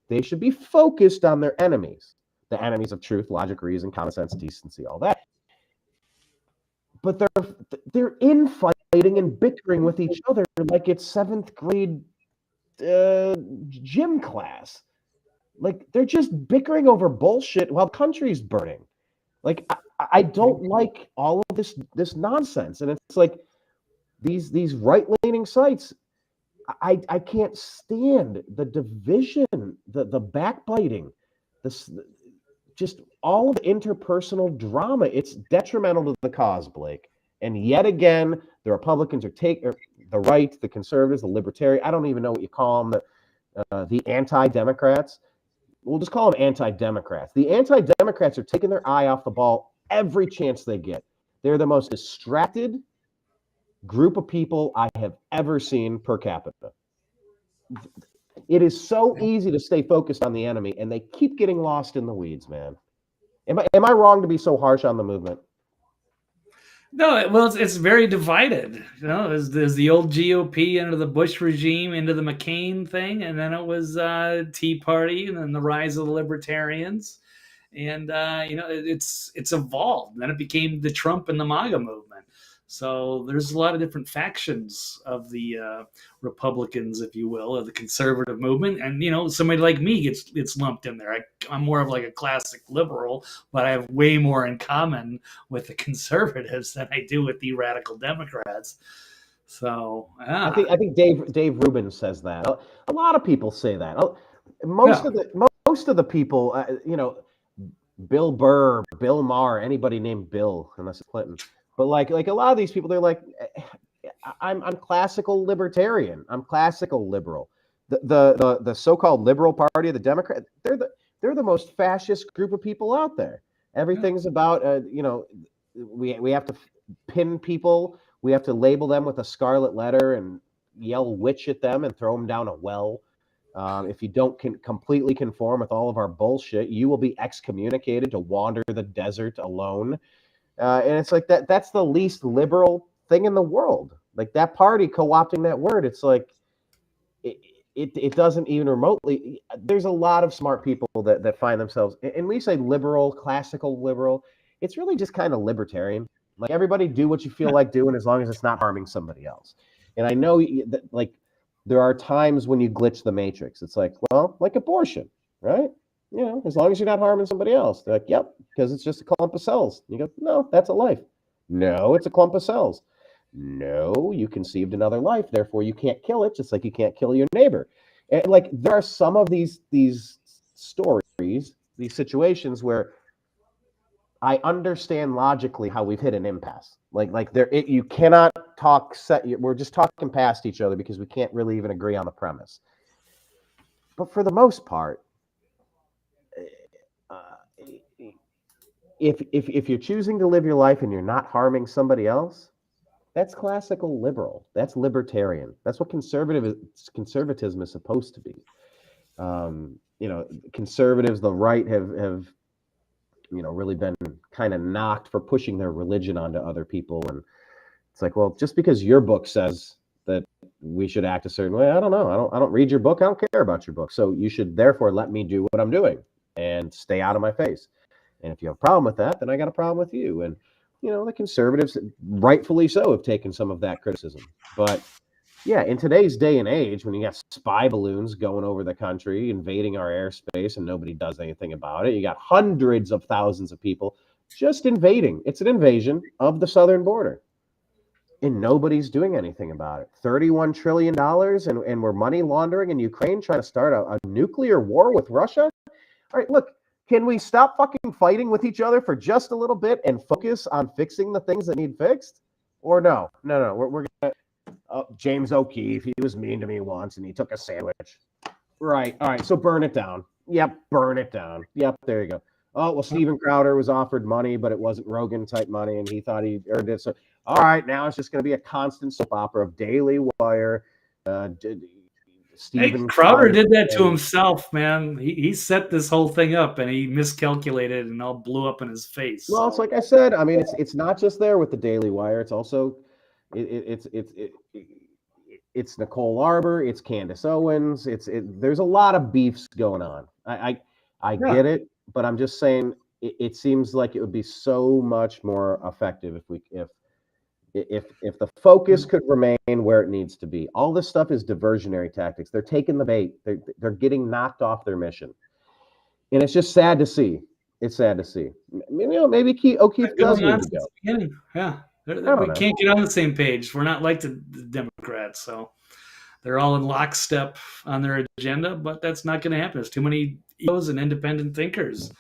they should be focused on their enemies. The enemies of truth, logic, reason, common sense, decency, all that. But they're infighting and bickering with each other like it's 7th grade gym class. Like, they're just bickering over bullshit while the country's burning. Like, I don't like all of this nonsense. And it's like these right-leaning sites, I can't stand the division, the backbiting, just all of the interpersonal drama. It's detrimental to the cause, Blake. And yet again, the Republicans the right, the conservatives, the libertarian, I don't even know what you call them, the anti-Democrats. We'll just call them anti-Democrats. The anti-Democrats are taking their eye off the ball every chance they get. They're the most distracted group of people I have ever seen per capita. It is so easy to stay focused on the enemy, and they keep getting lost in the weeds, man. Am I wrong to be so harsh on the movement? No, well, it's very divided. There's the old GOP under the Bush regime, into the McCain thing, and then it was Tea Party, and then the rise of the libertarians. and it's evolved. Then it became the Trump and the MAGA movement. So there's a lot of different factions of the Republicans, if you will, of the conservative movement, and somebody like me gets lumped in there. I'm more of like a classic liberal, but I have way more in common with the conservatives than I do with the radical Democrats. So I think Dave Rubin says that. A lot of people say that. Yeah. Most of the people, Bill Burr, Bill Maher, anybody named Bill, unless it's Clinton. But like a lot of these people, they're like, I'm classical libertarian. I'm classical liberal. The so-called liberal party of the Democrat, they're the most fascist group of people out there. Everything's about we have to pin people. We have to label them with a scarlet letter and yell witch at them and throw them down a well. If you don't completely conform with all of our bullshit, you will be excommunicated to wander the desert alone. And it's like that's the least liberal thing in the world. Like that party co-opting that word, it's like it doesn't even remotely. There's a lot of smart people that find themselves, and we say liberal, classical liberal. It's really just kind of libertarian. Like everybody do what you feel like doing as long as it's not harming somebody else. And I know that like there are times when you glitch the matrix. It's like, well, like abortion, right? As long as you're not harming somebody else. They're like, yep, because it's just a clump of cells. You go, no, that's a life. No, it's a clump of cells. No, you conceived another life, therefore you can't kill it, just like you can't kill your neighbor. And like there are some of these stories, these situations where I understand logically how we've hit an impasse. Like there, you cannot talk. We're just talking past each other because we can't really even agree on the premise. But for the most part, if you're choosing to live your life and you're not harming somebody else, that's classical liberal. That's libertarian. That's what conservatism is supposed to be. Conservatives, the right, have really been kind of knocked for pushing their religion onto other people. And it's like, well, just because your book says that we should act a certain way, I don't know. I don't read your book. I don't care about your book. So you should therefore let me do what I'm doing and stay out of my face. And if you have a problem with that, then I got a problem with you. And the conservatives, rightfully so, have taken some of that criticism. But yeah, in today's day and age, when you got spy balloons going over the country, invading our airspace, and nobody does anything about it, you got hundreds of thousands of people just invading. It's an invasion of the southern border. And nobody's doing anything about it. $31 trillion, and we're money laundering in Ukraine, trying to start a nuclear war with Russia. All right, look, can we stop fucking fighting with each other for just a little bit and focus on fixing the things that need fixed? Or no. We're gonna. James O'Keefe, he was mean to me once, and he took a sandwich. Right. All right. So burn it down. Yep. Burn it down. Yep. There you go. Oh, well, Steven Crowder was offered money, but it wasn't Rogan type money, and he thought he earned it. So, all right, now it's just going to be a constant soap opera of Daily Wire. Hey, Crowder did that to himself, man. He set this whole thing up, and he miscalculated, and all blew up in his face. Well, it's like I said. I mean, it's not just there with the Daily Wire. It's also it's Nicole Arbor. It's Candace Owens. There's a lot of beefs going on. I get it, but I'm just saying it seems like it would be so much more effective if the focus could remain where it needs to be. All this stuff is diversionary tactics. They're taking the bait. They're getting knocked off their mission, and it's just sad to see. It's sad to see. Maybe O'Keefe does need to go. Yeah, we can't get on the same page. We're not like the Democrats, so they're all in lockstep on their agenda. But that's not going to happen. There's too many egos and independent thinkers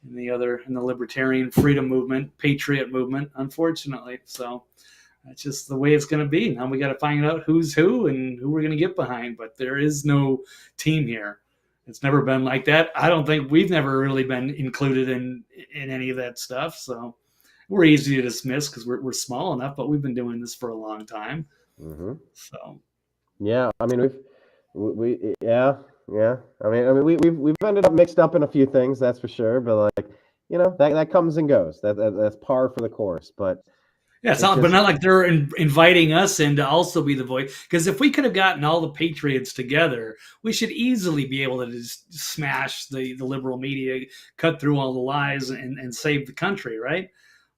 in the libertarian freedom movement, patriot movement, unfortunately. So that's just the way it's going to be. Now we got to find out who's who and who we're going to get behind. But there is no team here. It's never been like that. I don't think we've never really been included in any of that stuff. So we're easy to dismiss because we're small enough, but we've been doing this for a long time. Mm-hmm. So yeah, I mean I mean we've ended up mixed up in a few things, that's for sure. But like that comes and goes. That's par for the course. But Yeah, It's but just, not like they're inviting us in to also be the voice. Because if we could have gotten all the patriots together, we should easily be able to just smash the liberal media, cut through all the lies, and save the country, right?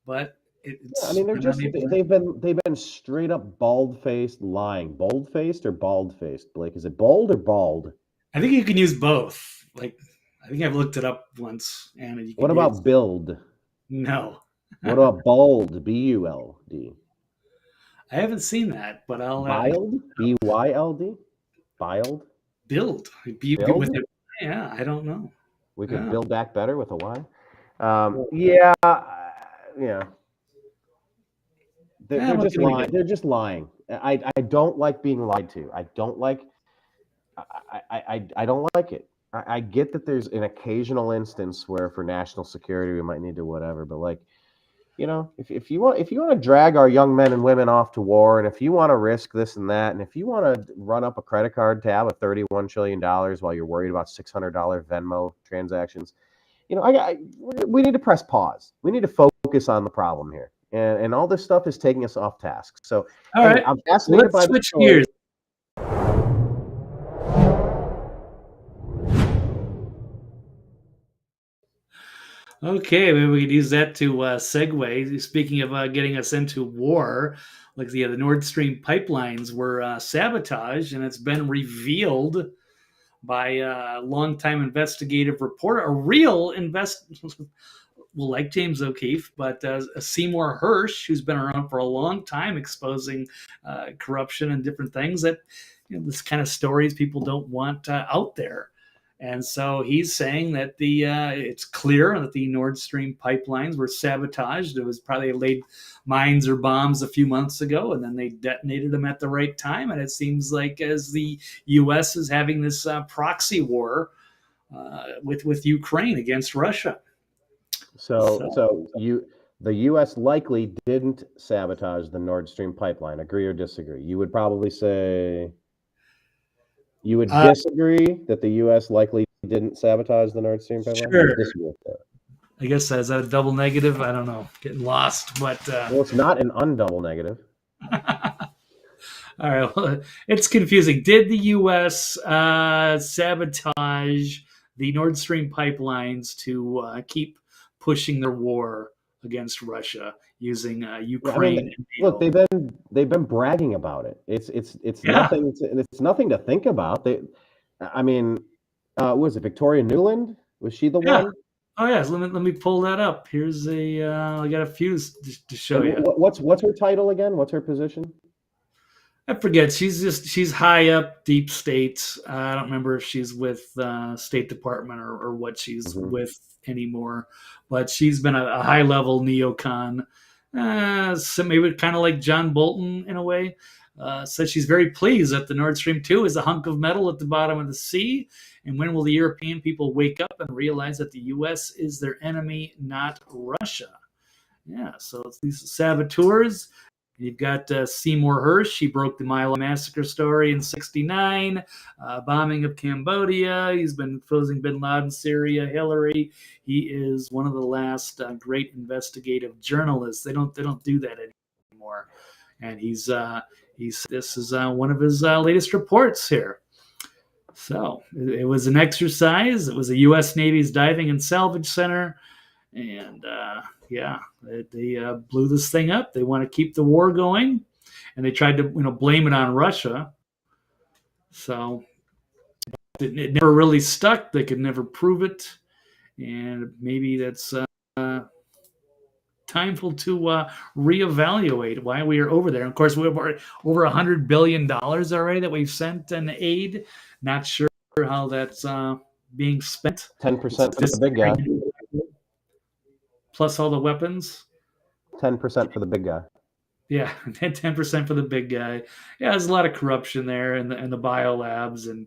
But yeah, I mean, we're not able to. they've been straight up bald faced lying. Bold faced or bald faced, Blake? Is it bold or bald? I think you can use both. Like, I think I've looked it up once, and you What can use about build? no. What about bold? BULD. I haven't seen that, but I'll Biled? BYLD? Biled? build be with Build? it. Yeah, I don't know. We could Yeah. build back better with a Y. Yeah, yeah. They're What just can we do? lying. They're just lying. I don't like being lied to. I don't like. I don't like it. I get that there's an occasional instance where for national security we might need to whatever, but like, if you want to drag our young men and women off to war, and if you want to risk this and that, and if you want to run up a credit card tab of $31 trillion while you're worried about $600 Venmo transactions, we need to press pause. We need to focus on the problem here, and all this stuff is taking us off task. So, All right, I'm fascinated let's by the switch story. gears. Okay, maybe we could use that to segue. Speaking of getting us into war, like the Nord Stream pipelines were sabotaged, and it's been revealed by a longtime investigative reporter, a real well, like James O'Keefe, but Seymour Hersh, who's been around for a long time, exposing corruption and different things that this kind of stories people don't want out there. And so he's saying that it's clear that the Nord Stream pipelines were sabotaged. It was probably laid mines or bombs a few months ago, and then they detonated them at the right time. And it seems like as the U.S. is having this proxy war with Ukraine against Russia. The U.S. likely didn't sabotage the Nord Stream pipeline. Agree or disagree? You would probably say you would disagree that the U.S. likely didn't sabotage the Nord Stream pipeline. You Sure. would disagree with that. I guess is that a double negative? I don't know. Getting lost, but Well, it's not an undouble negative. all right. Well, it's confusing. Did the U.S. Sabotage the Nord Stream pipelines to keep pushing their war against Russia using Ukraine? I mean, look, they've been bragging about it. It's nothing. It's nothing to think about. Was it Victoria Nuland? Was she the one? Oh yes. Let me pull that up. Here's I got a few to show you. What's her title again? What's her position? I forget. She's high up, deep state. I don't remember if she's with State Department or what she's with anymore. But she's been a high level neocon. So maybe kind of like John Bolton in a way. Says she's very pleased that the Nord Stream 2 is a hunk of metal at the bottom of the sea. And when will the European people wake up and realize that the U.S. is their enemy, not Russia? Yeah, so it's these saboteurs. You've got Seymour Hersh. He broke the Milo massacre story in '69, bombing of Cambodia. He's been exposing Bin Laden, Syria, Hillary. He is one of the last great investigative journalists. They don't do that anymore. And this is one of his latest reports here. So it was an exercise. It was the U.S. Navy's Diving and Salvage Center. And they blew this thing up. They want to keep the war going, and they tried to blame it on Russia. So it never really stuck. They could never prove it, and maybe that's timeful to reevaluate why we are over there. And of course, we have over $100 billion already that we've sent in aid. Not sure how that's being spent. 10% for the big guy. Plus all the weapons. 10% for the big guy. Yeah, 10% for the big guy. Yeah, there's a lot of corruption there in the biolabs and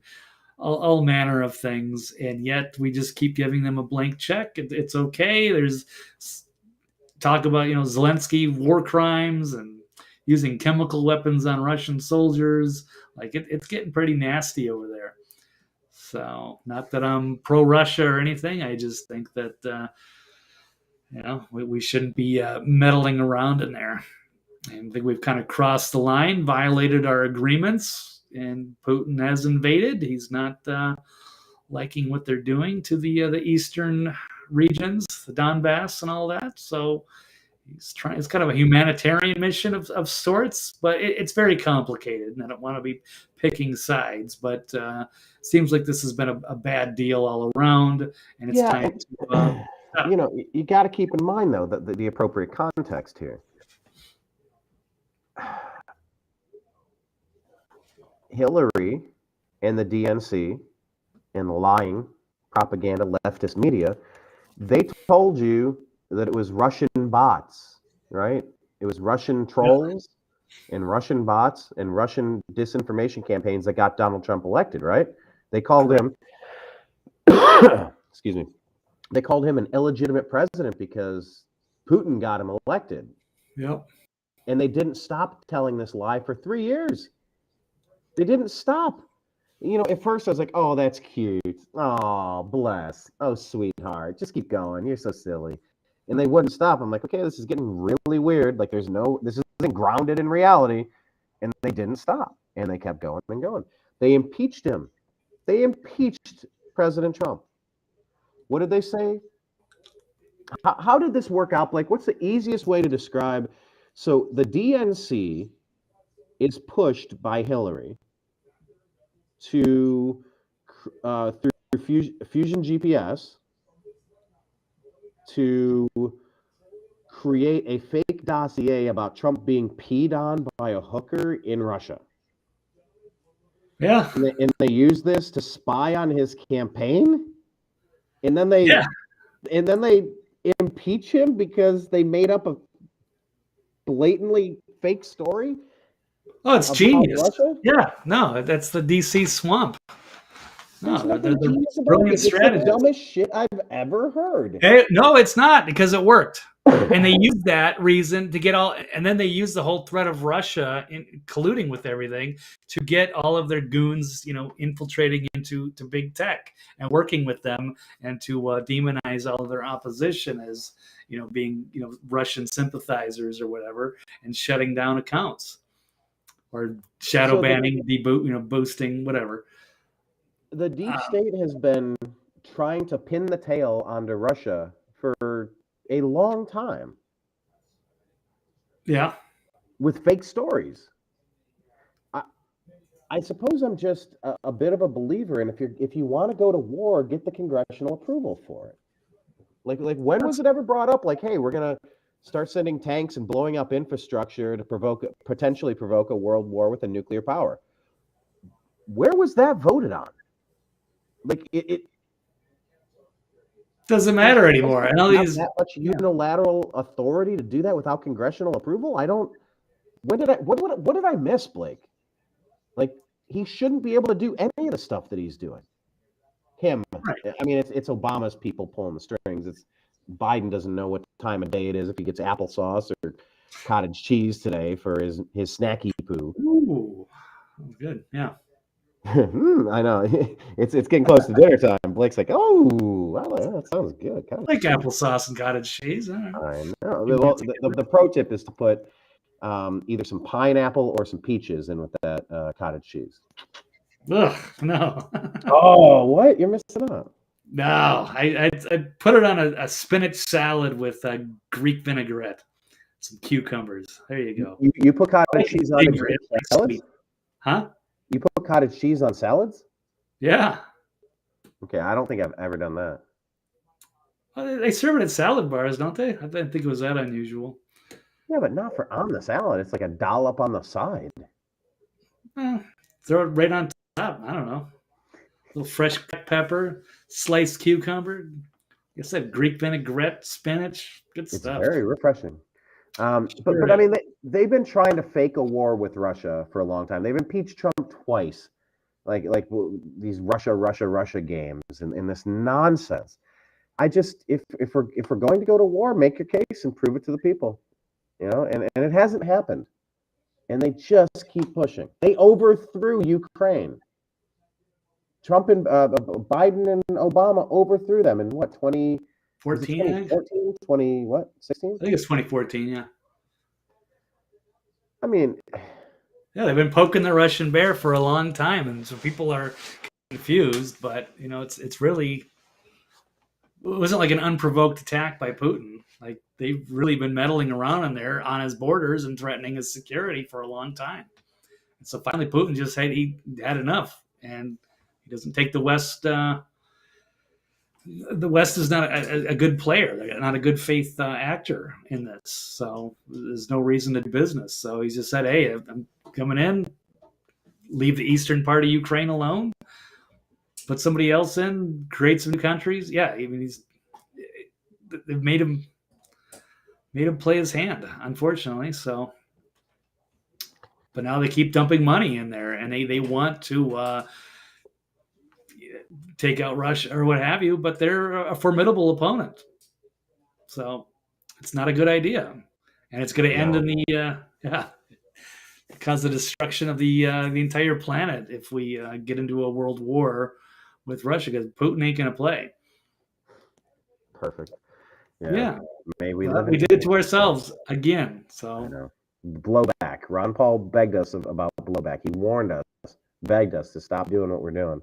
all manner of things, and yet we just keep giving them a blank check. It's okay. There's talk about Zelensky war crimes and using chemical weapons on Russian soldiers. Like it's getting pretty nasty over there. So not that I'm pro Russia or anything. I just think that we shouldn't be meddling around in there. And I think we've kind of crossed the line, violated our agreements, and Putin has invaded. He's not liking what they're doing to the eastern regions, the Donbass, and all that. So he's trying. It's kind of a humanitarian mission of sorts, but it's very complicated, and I don't want to be picking sides. But it seems like this has been a bad deal all around, and it's time to. You got to keep in mind though that the appropriate context here. Hillary and the DNC and lying propaganda leftist media, they told you that it was Russian bots, right? It was Russian trolls and Russian bots and Russian disinformation campaigns that got Donald Trump elected, right? They called him, excuse me, they called him an illegitimate president because Putin got him elected. Yep. And they didn't stop telling this lie for 3 years. They didn't stop. At first I was like, oh, that's cute. Oh, bless. Oh, sweetheart. Just keep going. You're so silly. And they wouldn't stop. I'm like, okay, this is getting really weird. Like this isn't grounded in reality. And they didn't stop. And they kept going and going. They impeached him. They impeached President Trump. What did they say? How did this work out, Blake? What's the easiest way to describe? So the DNC is pushed by Hillary to through Fusion GPS to create a fake dossier about Trump being peed on by a hooker in Russia. Yeah. And they use this to spy on his campaign, and then they impeach him because they made up a blatantly fake story. Oh, it's genius. Russia? Yeah, no, that's the DC swamp. No, they're brilliant strategy. It's the dumbest shit I've ever heard. No, it's not, because it worked. And they used that reason to get and then they used the whole threat of Russia colluding with everything to get all of their goons, infiltrating into big tech and working with them, and to demonize all of their opposition as, being, Russian sympathizers or whatever, and shutting down accounts or shadow banning, boosting, whatever. The deep state has been trying to pin the tail onto Russia for a long time. Yeah. With fake stories. I suppose I'm just a bit of a believer in if you want to go to war, get the congressional approval for it. Like when was it ever brought up? Like, hey, we're gonna start sending tanks and blowing up infrastructure to potentially provoke a world war with a nuclear power. Where was that voted on? Like it doesn't matter anymore. And all these that much unilateral authority to do that without congressional approval. I don't. What did I miss, Blake? Like, he shouldn't be able to do any of the stuff that he's doing. Him. Right. I mean, it's Obama's people pulling the strings. It's Biden doesn't know what time of day it is if he gets applesauce or cottage cheese today for his snacky poo. Ooh, good. Yeah. I know. It's getting close to dinner time. Blake's like, oh, well, that sounds good. I like applesauce and cottage cheese. I know. Well, the pro tip is to put either some pineapple or some peaches in with that cottage cheese. Ugh, no. Oh, what? You're missing out. No, I put it on a spinach salad with Greek vinaigrette, some cucumbers. There you go. You put cottage cheese on salads? Huh? You put cottage cheese on salads? Yeah. Okay, I don't think I've ever done that. Well, they serve it at salad bars, don't they? I didn't think it was that unusual. Yeah, but not for on the salad. It's like a dollop on the side. Throw it right on top. I don't know. A little fresh pepper, sliced cucumber. Like I said, Greek vinaigrette, spinach. Good stuff. It's very refreshing. But I mean, they've been trying to fake a war with Russia for a long time. They've impeached Trump twice, like these Russia games and this nonsense. I just if we're going to go to war, make your case and prove it to the people, and it hasn't happened, and they just keep pushing. They overthrew Ukraine. Trump and Biden and Obama overthrew them in what 2014, 2014, 20 what 16? I think it's 2014. Yeah. I mean, Yeah, they've been poking the Russian bear for a long time, and so people are confused. But it's really, it wasn't like an unprovoked attack by Putin. Like they've really been meddling around in there on his borders and threatening his security for a long time. And so finally, Putin just he had enough, and he doesn't take the West. The West is not a good player. They're not a good faith actor in this. So there's no reason to do business. So he just said, "Hey, I'm coming in. Leave the eastern part of Ukraine alone. Put somebody else in. Create some new countries." Yeah, I mean they've made him play his hand, unfortunately. So, but now they keep dumping money in there, and they want to take out Russia or what have you. But they're a formidable opponent, so it's not a good idea, and it's going to end no. in the cause the destruction of the entire planet if we get into a world war with Russia, because Putin ain't going to play. Perfect. Yeah. May we But live. We did it to ourselves again. I So know. Blowback. Ron Paul begged us about blowback. He warned us, begged us to stop doing what we're doing.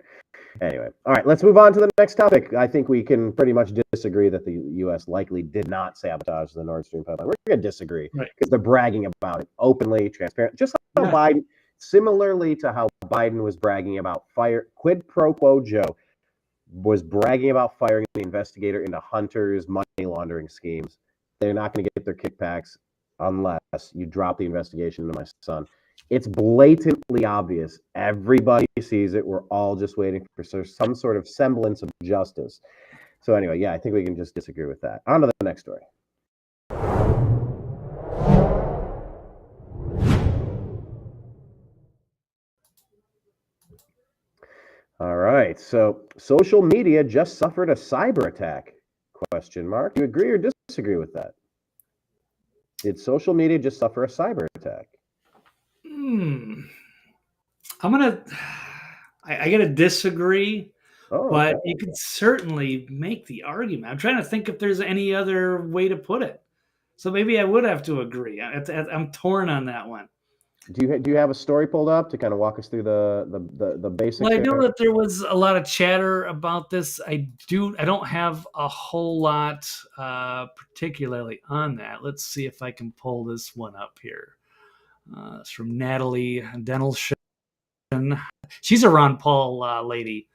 Anyway, all right, let's move on to the next topic. I think we can pretty much disagree that the U.S. likely did not sabotage the Nord Stream pipeline. We're going to disagree because they're bragging about it openly, transparent, just like how Biden, similarly to how Biden was bragging about quid pro quo Joe was bragging about firing the investigator into Hunter's money laundering schemes. They're not going to get their kickbacks unless you drop the investigation into my son. It's blatantly obvious. Everybody sees it. We're all just waiting for some sort of semblance of justice. So anyway, yeah, I think we can just disagree with that. On to the next story. All right. So social media just suffered a cyber attack? Question mark. Do you agree or disagree with that? Did social media just suffer a cyber attack? I gotta disagree, but okay. you could certainly make the argument. I'm trying to think if there's any other way to put it. So maybe I would have to agree. I'm torn on that one. Do you have a story pulled up to kind of walk us through the basics? Well, I know that there was a lot of chatter about this. I don't have a whole lot particularly on that. Let's see if I can pull this one up here. It's from Natalie Denelson. She's a Ron Paul lady.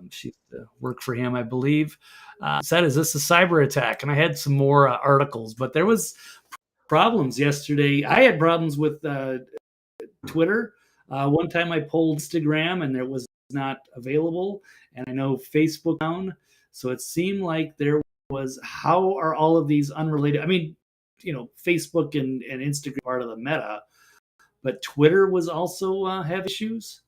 She worked for him, I believe. Said, "Is this a cyber attack?" And I had some more articles, but there was problems yesterday. I had problems with Twitter. One time I pulled Instagram and it was not available, and I know Facebook down. So it seemed like there was, how are all of these unrelated? I mean, Facebook and Instagram are part of the Meta, but Twitter was also have issues.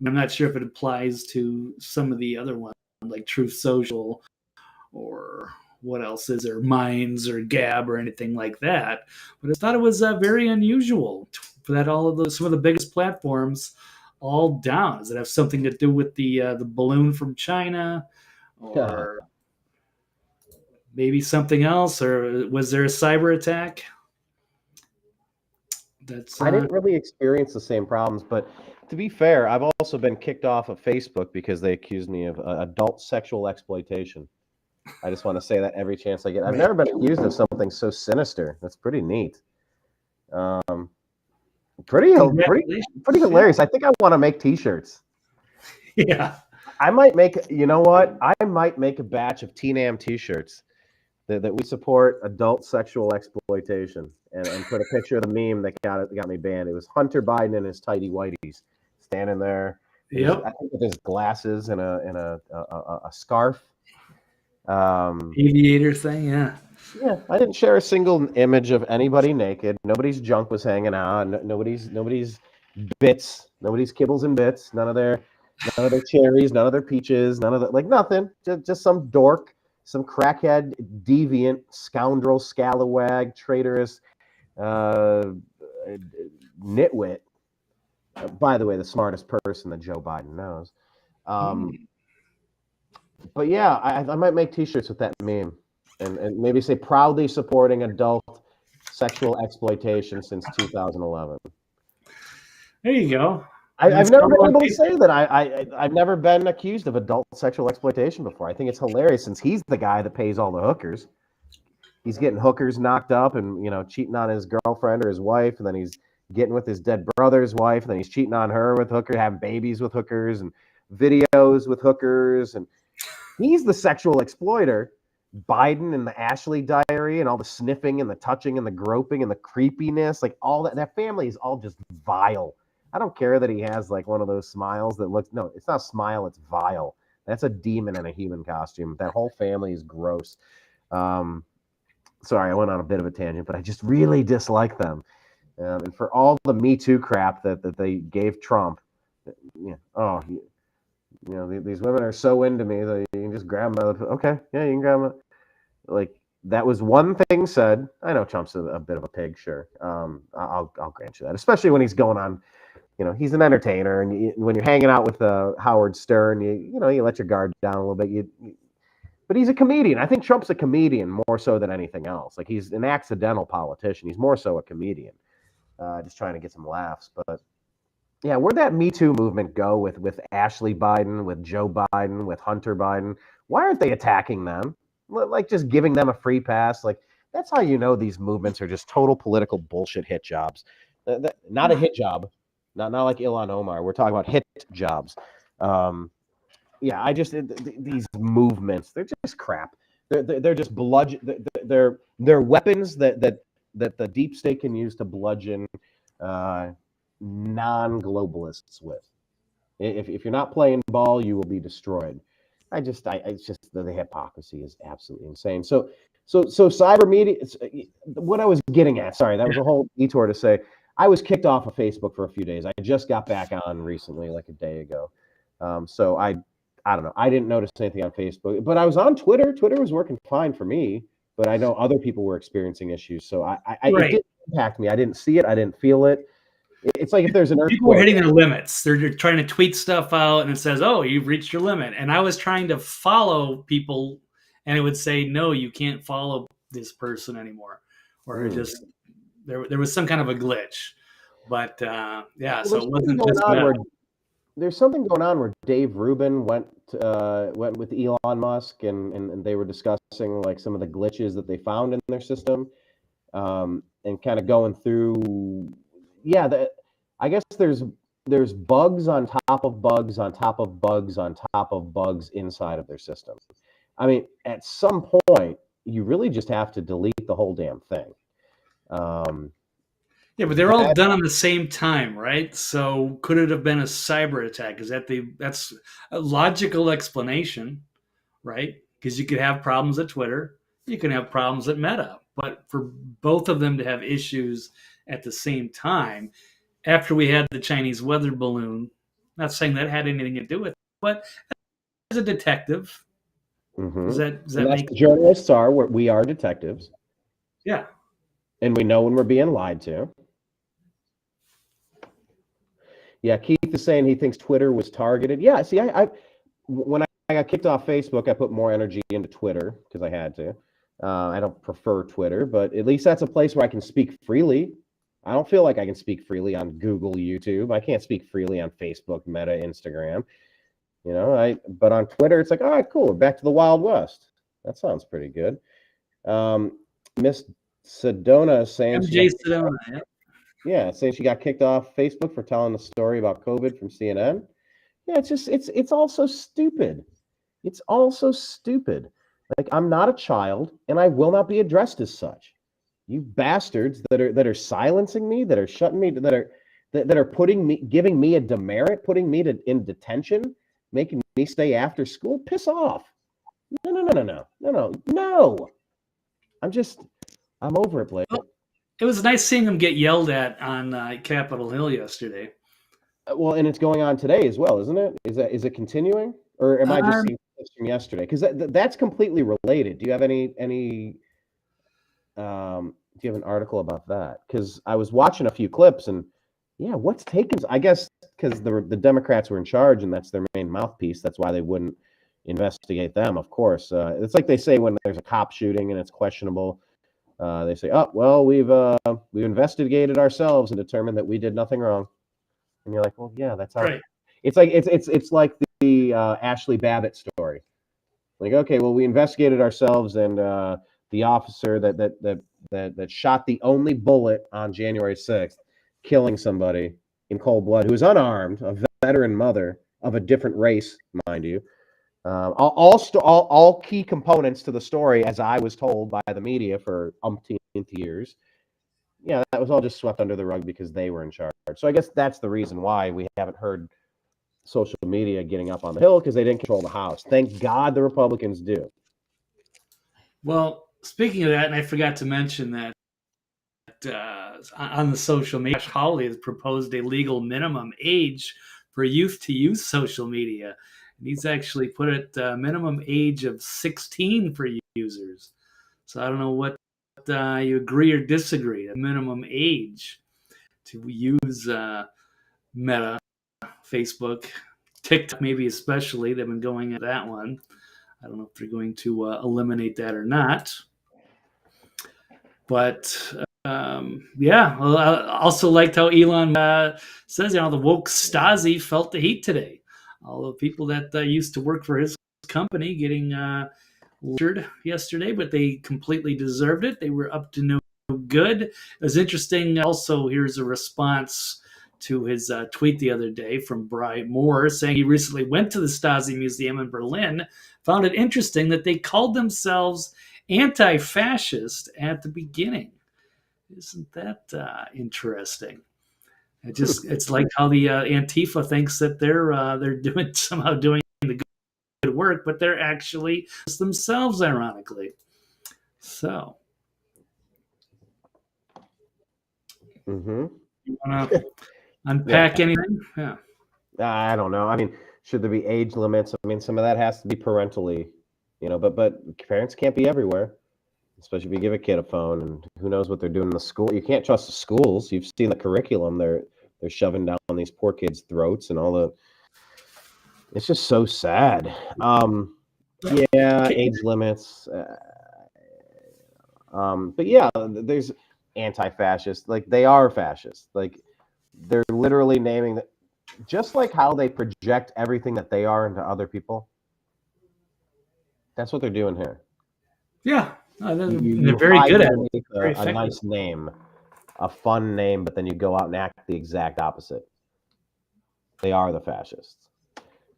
I'm not sure if it applies to some of the other ones like Truth Social or what else is there, Minds or Gab or anything like that. But I thought it was very unusual for that some of the biggest platforms all down. Does it have something to do with the balloon from China, or maybe something else, or was there a cyber attack? I didn't really experience the same problems, but to be fair, I've also been kicked off of Facebook because they accused me of adult sexual exploitation. I just want to say that every chance I get. I've never been accused of something so sinister. That's pretty neat. Pretty hilarious. I think I want to make T-shirts. Yeah. I might make. You know what? I might make a batch of TNAM T-shirts that we support adult sexual exploitation, and put a picture of the meme that got me banned. It was Hunter Biden in his tighty whities standing there. Yep. I think with his glasses and a scarf. Aviator thing, yeah. Yeah, I didn't share a single image of anybody naked. Nobody's junk was hanging out. Nobody's bits. Nobody's kibbles and bits. None of their cherries. None of their peaches. None of the nothing. Just some dork, some crackhead, deviant, scoundrel, scalawag, traitorous, nitwit. By the way, the smartest person that Joe Biden knows. But yeah, I might make T-shirts with that meme, and maybe say proudly supporting adult sexual exploitation since 2011. There you go. I've never been able to say that I've never been accused of adult sexual exploitation before. I think it's hilarious since he's the guy that pays all the hookers. He's getting hookers knocked up and, cheating on his girlfriend or his wife, and then he's getting with his dead brother's wife, and then he's cheating on her with hookers, having babies with hookers and videos with hookers, and he's the sexual exploiter. Biden and the Ashley diary and all the sniffing and the touching and the groping and the creepiness, like all that family is all just vile. I don't care that he has like one of those smiles that looks, no, it's not a smile, it's vile. That's a demon in a human costume. That whole family is gross. Sorry, I went on a bit of a tangent, but I just really dislike them. And for all the Me Too crap that they gave Trump, these women are so into me that you can just grab them. Okay, yeah, you can grab them. Like, that was one thing said. I know Trump's a bit of a pig, sure. I'll grant you that, especially when he's going on. He's an entertainer, and when you're hanging out with Howard Stern, you let your guard down a little bit. But he's a comedian. I think Trump's a comedian more so than anything else. Like, he's an accidental politician. He's more so a comedian, just trying to get some laughs. But yeah, where'd that Me Too movement go with Ashley Biden, with Joe Biden, with Hunter Biden? Why aren't they attacking them? Like, just giving them a free pass? Like, that's how these movements are just total political bullshit hit jobs. Not a hit job. Not like Ilhan Omar. We're talking about hit jobs. These movements, they're just crap. They're just bludgeon. They're weapons that the deep state can use to bludgeon non-globalists with. If you're not playing ball, you will be destroyed. It's just the hypocrisy is absolutely insane. So cyber media. What I was getting at. Sorry, that was a whole detour to say. I was kicked off of Facebook for a few days. I just got back on recently, like a day ago. So I don't know. I didn't notice anything on Facebook, but I was on Twitter. Twitter was working fine for me, but I know other people were experiencing issues. So it didn't impact me. I didn't see it. I didn't feel it. It's like if there's an earthquake. People are hitting their limits. They're trying to tweet stuff out, and it says, "Oh, you've reached your limit." And I was trying to follow people, and it would say, "No, you can't follow this person anymore," or just there was some kind of a glitch. But so it wasn't just there's something going on where Dave Rubin went with Elon Musk, and they were discussing like some of the glitches that they found in their system, and kind of going through. Yeah, I guess there's bugs on top of bugs on top of bugs on top of bugs inside of their system. I mean, at some point, you really just have to delete the whole damn thing. Yeah, but they're all done at the same time, right? So could it have been a cyber attack? That's a logical explanation, right? Because you could have problems at Twitter, you can have problems at Meta, but for both of them to have issues at the same time, after we had the Chinese weather balloon, not saying that had anything to do with it, but as a detective, does that make sense? Journalists are, we are detectives. Yeah. And we know when we're being lied to. Yeah, Keith is saying he thinks Twitter was targeted. Yeah, see, when I got kicked off Facebook, I put more energy into Twitter because I had to. I don't prefer Twitter, but at least that's a place where I can speak freely. I don't feel like I can speak freely on Google, YouTube. I can't speak freely on Facebook, Meta, Instagram. But on Twitter, it's like, all right, cool. We're back to the Wild West. That sounds pretty good. Miss Sedona is saying MJ Sedona, yeah. Yeah, saying she got kicked off Facebook for telling the story about COVID from CNN. Yeah, it's all so stupid. It's all so stupid. Like, I'm not a child, and I will not be addressed as such. You bastards that are silencing me, that are shutting me, that are giving me a demerit, putting me in detention, making me stay after school. Piss off. No. I'm over it, Blake. Well, it was nice seeing him get yelled at on Capitol Hill yesterday. Well, and it's going on today as well, isn't it? Is it continuing, or am I just seeing this from yesterday? Because that's completely related. Do you have any? Do you have an article about that? Because I was watching a few clips, and yeah, what's taken? I guess because the Democrats were in charge, and that's their main mouthpiece. That's why they wouldn't investigate them. Of course, it's like they say when there's a cop shooting and it's questionable. They say, "Oh, well, we've investigated ourselves and determined that we did nothing wrong." And you're like, "Well, yeah, that's how." Right. It's like it's like the Ashley Babbitt story. Like, okay, well, we investigated ourselves, and the officer that shot the only bullet on January 6th, killing somebody in cold blood, who was unarmed, a veteran mother of a different race, mind you. All key components to the story, as I was told by the media for umpteenth years. Yeah, that was all just swept under the rug because they were in charge. So I guess that's the reason why we haven't heard social media getting up on the Hill, because they didn't control the House. Thank God the Republicans do. Well, speaking of that, and I forgot to mention that on the social media, Josh Hawley has proposed a legal minimum age for youth to use social media. And he's actually put it minimum age of 16 for users. So I don't know what you agree or disagree. A minimum age to use Meta, Facebook, TikTok, maybe especially. They've been going at that one. I don't know if they're going to eliminate that or not. But yeah, well, I also liked how Elon says, the woke Stasi felt the heat today. All the people that used to work for his company getting lectured yesterday, but they completely deserved it. They were up to no good. It was interesting. Also, here's a response to his tweet the other day from Bry Moore, saying he recently went to the Stasi Museum in Berlin, found it interesting that they called themselves anti-fascist at the beginning. Isn't that interesting? It's like how the Antifa thinks that they're doing the good work, but they're actually themselves, ironically. So, Mm-hmm. you want to unpack anything? Yeah. I don't know. I mean, should there be age limits? I mean, some of that has to be parentally, but parents can't be everywhere, especially if you give a kid a phone, and who knows what they're doing in the school. You can't trust the schools. You've seen the curriculum they're shoving down these poor kids' throats and all the. It's just so sad. Yeah, age limits. But yeah, there's anti-fascist. Like, they are fascist. Like, they're literally naming that, just like how they project everything that they are into other people. That's what they're doing here. Yeah, they're very good at it. A nice name, a fun name, but then you go out and act the exact opposite. They are the fascists.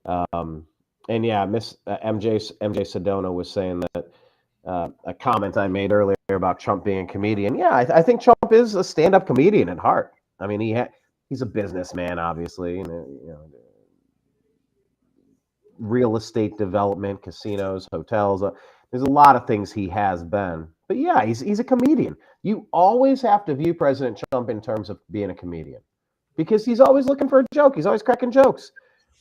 And yeah, Miss MJ Sedona was saying that a comment I made earlier about Trump being a comedian. Yeah, I think Trump is a stand-up comedian at heart. I mean, he's a businessman, obviously, real estate development, casinos, hotels. There's a lot of things he has been. But yeah, he's a comedian. You always have to view President Trump in terms of being a comedian, because he's always looking for a joke. He's always cracking jokes.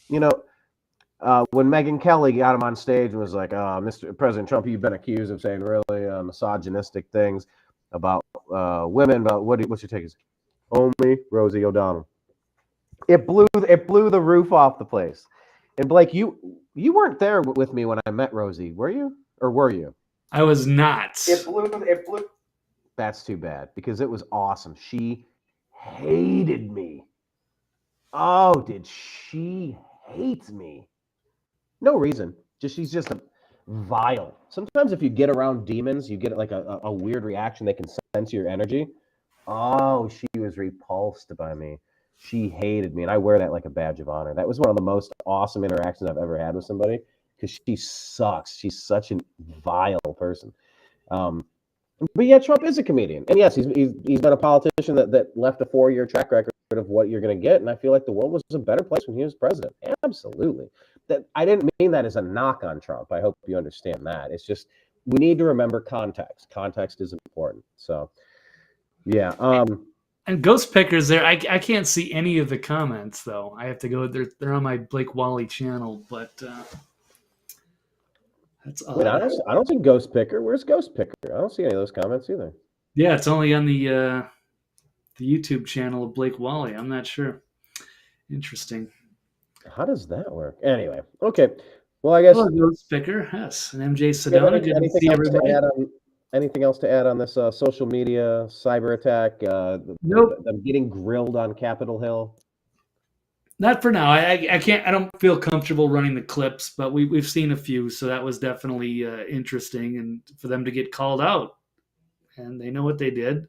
When Megyn Kelly got him on stage and was like, Mr. President Trump, you've been accused of saying really misogynistic things about women. About what's your take? Is only Rosie O'Donnell. It blew the roof off the place. And Blake, you weren't there with me when I met Rosie, were you? Or were you? I was not. It blew. That's too bad, because it was awesome. She hated me. Oh, did she hate me? No reason. She's just a vile. Sometimes if you get around demons, you get like a weird reaction. They can sense your energy. Oh, she was repulsed by me. She hated me, and I wear that like a badge of honor. That was one of the most awesome interactions I've ever had with somebody, because she sucks. She's such a vile person. But yeah, Trump is a comedian, and yes, he's been a politician that left a 4-year track record of what you're going to get, and I feel like the world was a better place when he was president. Absolutely. That I didn't mean that as a knock on Trump. I hope you understand that. It's just we need to remember context. Context is important. So, yeah. And Ghost Pickers there, I can't see any of the comments though. I have to go. They're on my Blake Wally channel, but that's odd. Wait, I don't see Ghost Picker. Where's Ghost Picker? I don't see any of those comments either. Yeah, it's only on the YouTube channel of Blake Wally. I'm not sure. Interesting. How does that work? Anyway, okay. Well, I guess Ghost Picker, yes, and MJ Sedona. Good to see everybody. anything else to add on this social media cyber attack? Nope. Them getting grilled on Capitol Hill. Not for now. I can't. I don't feel comfortable running the clips, but we've seen a few, so that was definitely interesting, and for them to get called out, and they know what they did,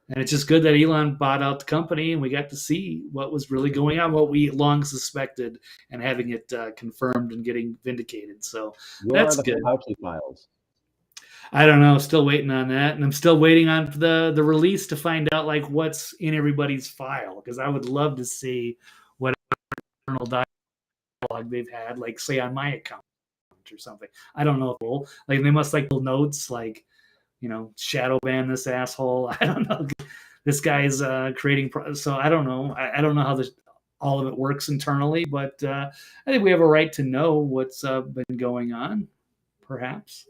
and it's just good that Elon bought out the company, and we got to see what was really going on, what we long suspected, and having it confirmed and getting vindicated. So Where are that's the good. Fauci files? I don't know. Still waiting on that, and I'm still waiting on the release to find out like what's in everybody's file, because I would love to see what internal dialogue they've had, like say on my account or something. I don't know. Like they must like little notes, like shadow ban this asshole. I don't know. This guy is creating. So I don't know. I don't know how all of it works internally, but I think we have a right to know what's been going on. Perhaps.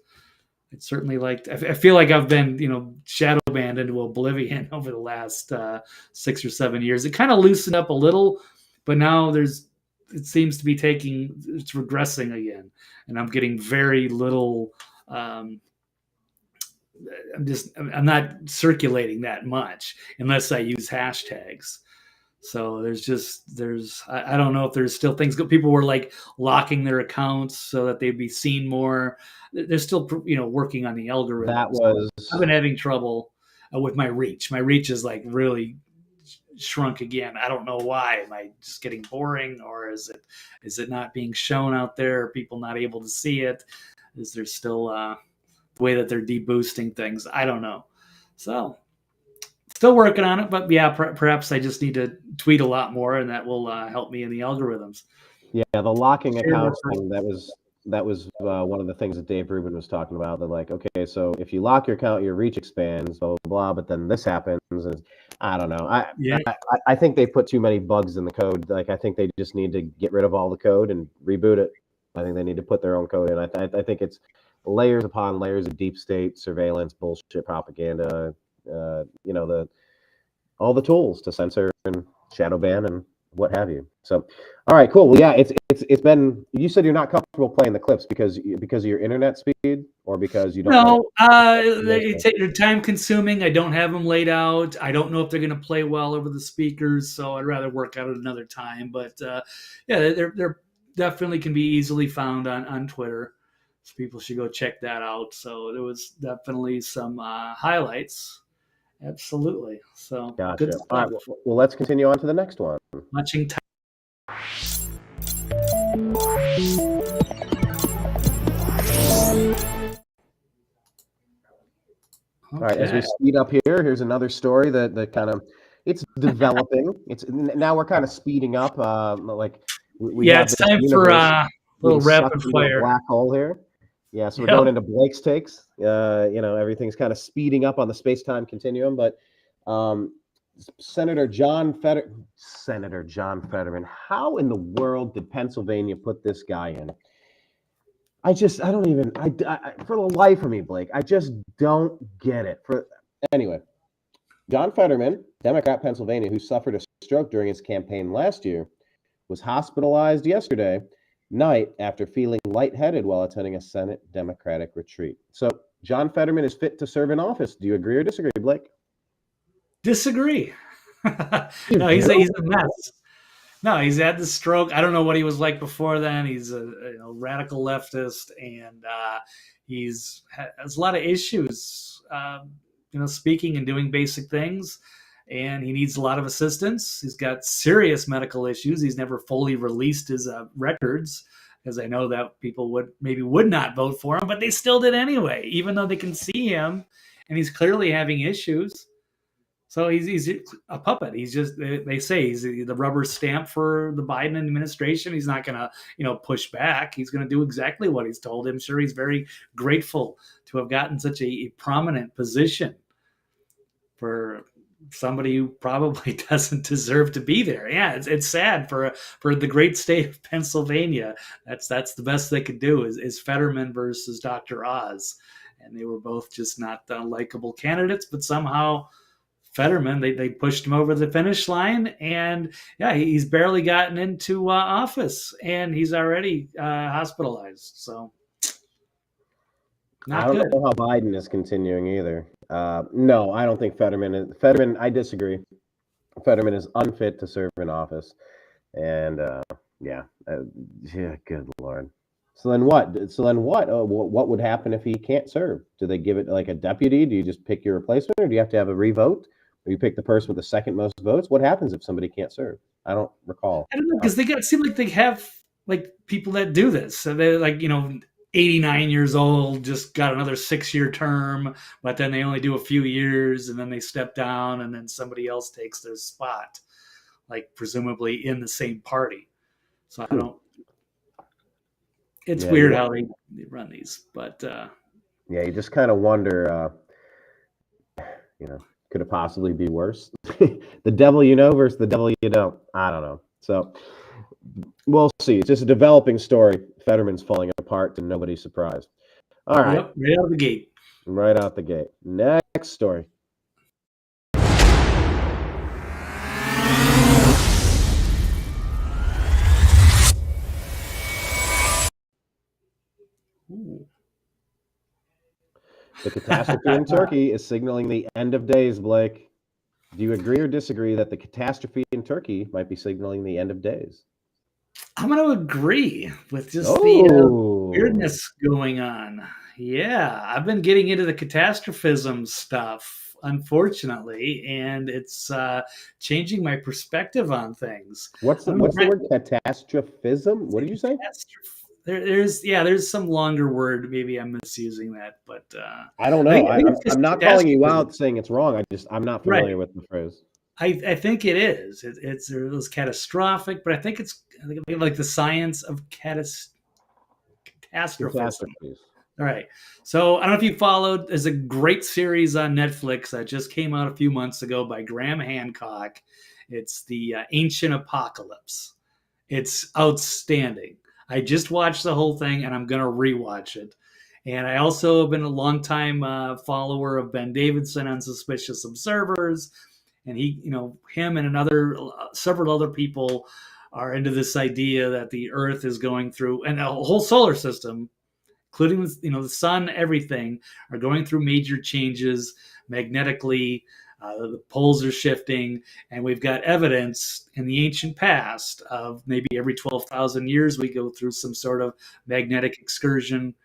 It's certainly like I feel like I've been shadow banned into oblivion over the last 6 or 7 years. It kind of loosened up a little, but now it seems to be it's regressing again, and I'm getting very little. I'm not circulating that much unless I use hashtags. So I don't know if there's still things. People were like locking their accounts so that they'd be seen more. They're still working on the algorithms. That was. I've been having trouble with my reach. My reach is like really shrunk again. I don't know why. Am I just getting boring, or is it not being shown out there? Are people not able to see it? Is there still the way that they're deboosting things? I don't know. So still working on it, but yeah, perhaps I just need to tweet a lot more, and that will help me in the algorithms. Yeah, the locking accounts thing, that was one of the things that Dave Rubin was talking about. They're like, okay, so if you lock your account, your reach expands, blah, blah, blah, but then this happens, and I don't know. I think they put too many bugs in the code. Like, I think they just need to get rid of all the code and reboot it. I think they need to put their own code in. I think it's layers upon layers of deep state surveillance, bullshit propaganda, all the tools to censor and shadow ban and what have you. So, all right, cool. Well, yeah, it's been. You said you're not comfortable playing the clips because of your internet speed, or because you don't. No, they're time consuming. I don't have them laid out. I don't know if they're going to play well over the speakers, so I'd rather work out at another time. But yeah, they're definitely can be easily found on Twitter. So people should go check that out. So there was definitely some highlights. Absolutely. So gotcha. Good stuff. All right. Well, let's continue on to the next one. Watching time. All right, as we speed up here's another story that kind of it's developing. Now we're kind of speeding up. It's time for a little rapid fire black hole here. Yeah, so we're going into Blake's takes. Everything's kind of speeding up on the space-time continuum. But Senator John Fetterman, how in the world did Pennsylvania put this guy in? I don't even. For the life of me, Blake, I just don't get it. Anyway, John Fetterman, Democrat, Pennsylvania, who suffered a stroke during his campaign last year, was hospitalized yesterday night after feeling lightheaded while attending a Senate Democratic retreat. So John Fetterman is fit to serve in office. Do you agree or disagree, Blake? Disagree. No, he's a mess. No, he's had the stroke. I don't know what he was like before then. He's a radical leftist, and has a lot of issues, speaking and doing basic things, and he needs a lot of assistance. He's got serious medical issues. He's never fully released his records, because I know that people would not vote for him, but they still did anyway, even though they can see him, and he's clearly having issues. So he's a puppet. He's just, they say he's the rubber stamp for the Biden administration. He's not going to, push back. He's going to do exactly what he's told. I'm sure he's very grateful to have gotten such a prominent position for somebody who probably doesn't deserve to be there. Yeah, it's sad for the great state of Pennsylvania. That's the best they could do is Fetterman versus Dr. Oz, and they were both just not likable candidates, but somehow Fetterman, they pushed him over the finish line, and yeah, he's barely gotten into office, and he's already hospitalized. So, I Not don't good. know how Biden is continuing either. No, I don't think Fetterman is. Fetterman, I disagree. Fetterman is unfit to serve in office, and yeah, yeah, good lord. So then what? So then what? What would happen if he can't serve? Do they give it like a deputy? Do you just pick your replacement, or do you have to have a revote? Or you pick the person with the second most votes? What happens if somebody can't serve? I don't recall. I don't know because seem like they have like people that do this. So they're like 89 years old, just got another 6-year term, but then they only do a few years and then they step down and then somebody else takes their spot, like presumably in the same party. So I don't. It's Yeah, weird how they run these, but yeah, you just kind of wonder. Could it possibly be worse? The devil you know versus the devil you don't. I don't know. So we'll see. It's just a developing story. Fetterman's falling apart and nobody's surprised. All right. yep, right out of the gate. Right out the gate. Next story. Ooh. The catastrophe in Turkey is signaling the end of days, Blake. Do you agree or disagree that the catastrophe in Turkey might be signaling the end of days? I'm going to agree with just the Oh, weirdness going on. Yeah, I've been getting into the catastrophism stuff, unfortunately, and it's changing my perspective on things. what's I the don't know, what's the word? Catastrophism? What did you say? there's some longer word. Maybe I'm misusing that, but I don't I know. think, I think it's I'm just not calling you catastrophism. out saying it's wrong. I'm not Right. familiar with the phrase. I think it is. It was catastrophic, but I think like the science of catastrophism. Catastrophes. All right. So I don't know if you followed. There's a great series on Netflix that just came out a few months ago by Graham Hancock. It's the Ancient Apocalypse. It's outstanding. I just watched the whole thing, and I'm gonna rewatch it. And I also have been a longtime follower of Ben Davidson on Suspicious Observers, and him and another several other people are into this idea that the Earth is going through, and a whole solar system, including the sun, everything, are going through major changes magnetically. The poles are shifting, and we've got evidence in the ancient past of maybe every 12,000 years we go through some sort of magnetic excursion.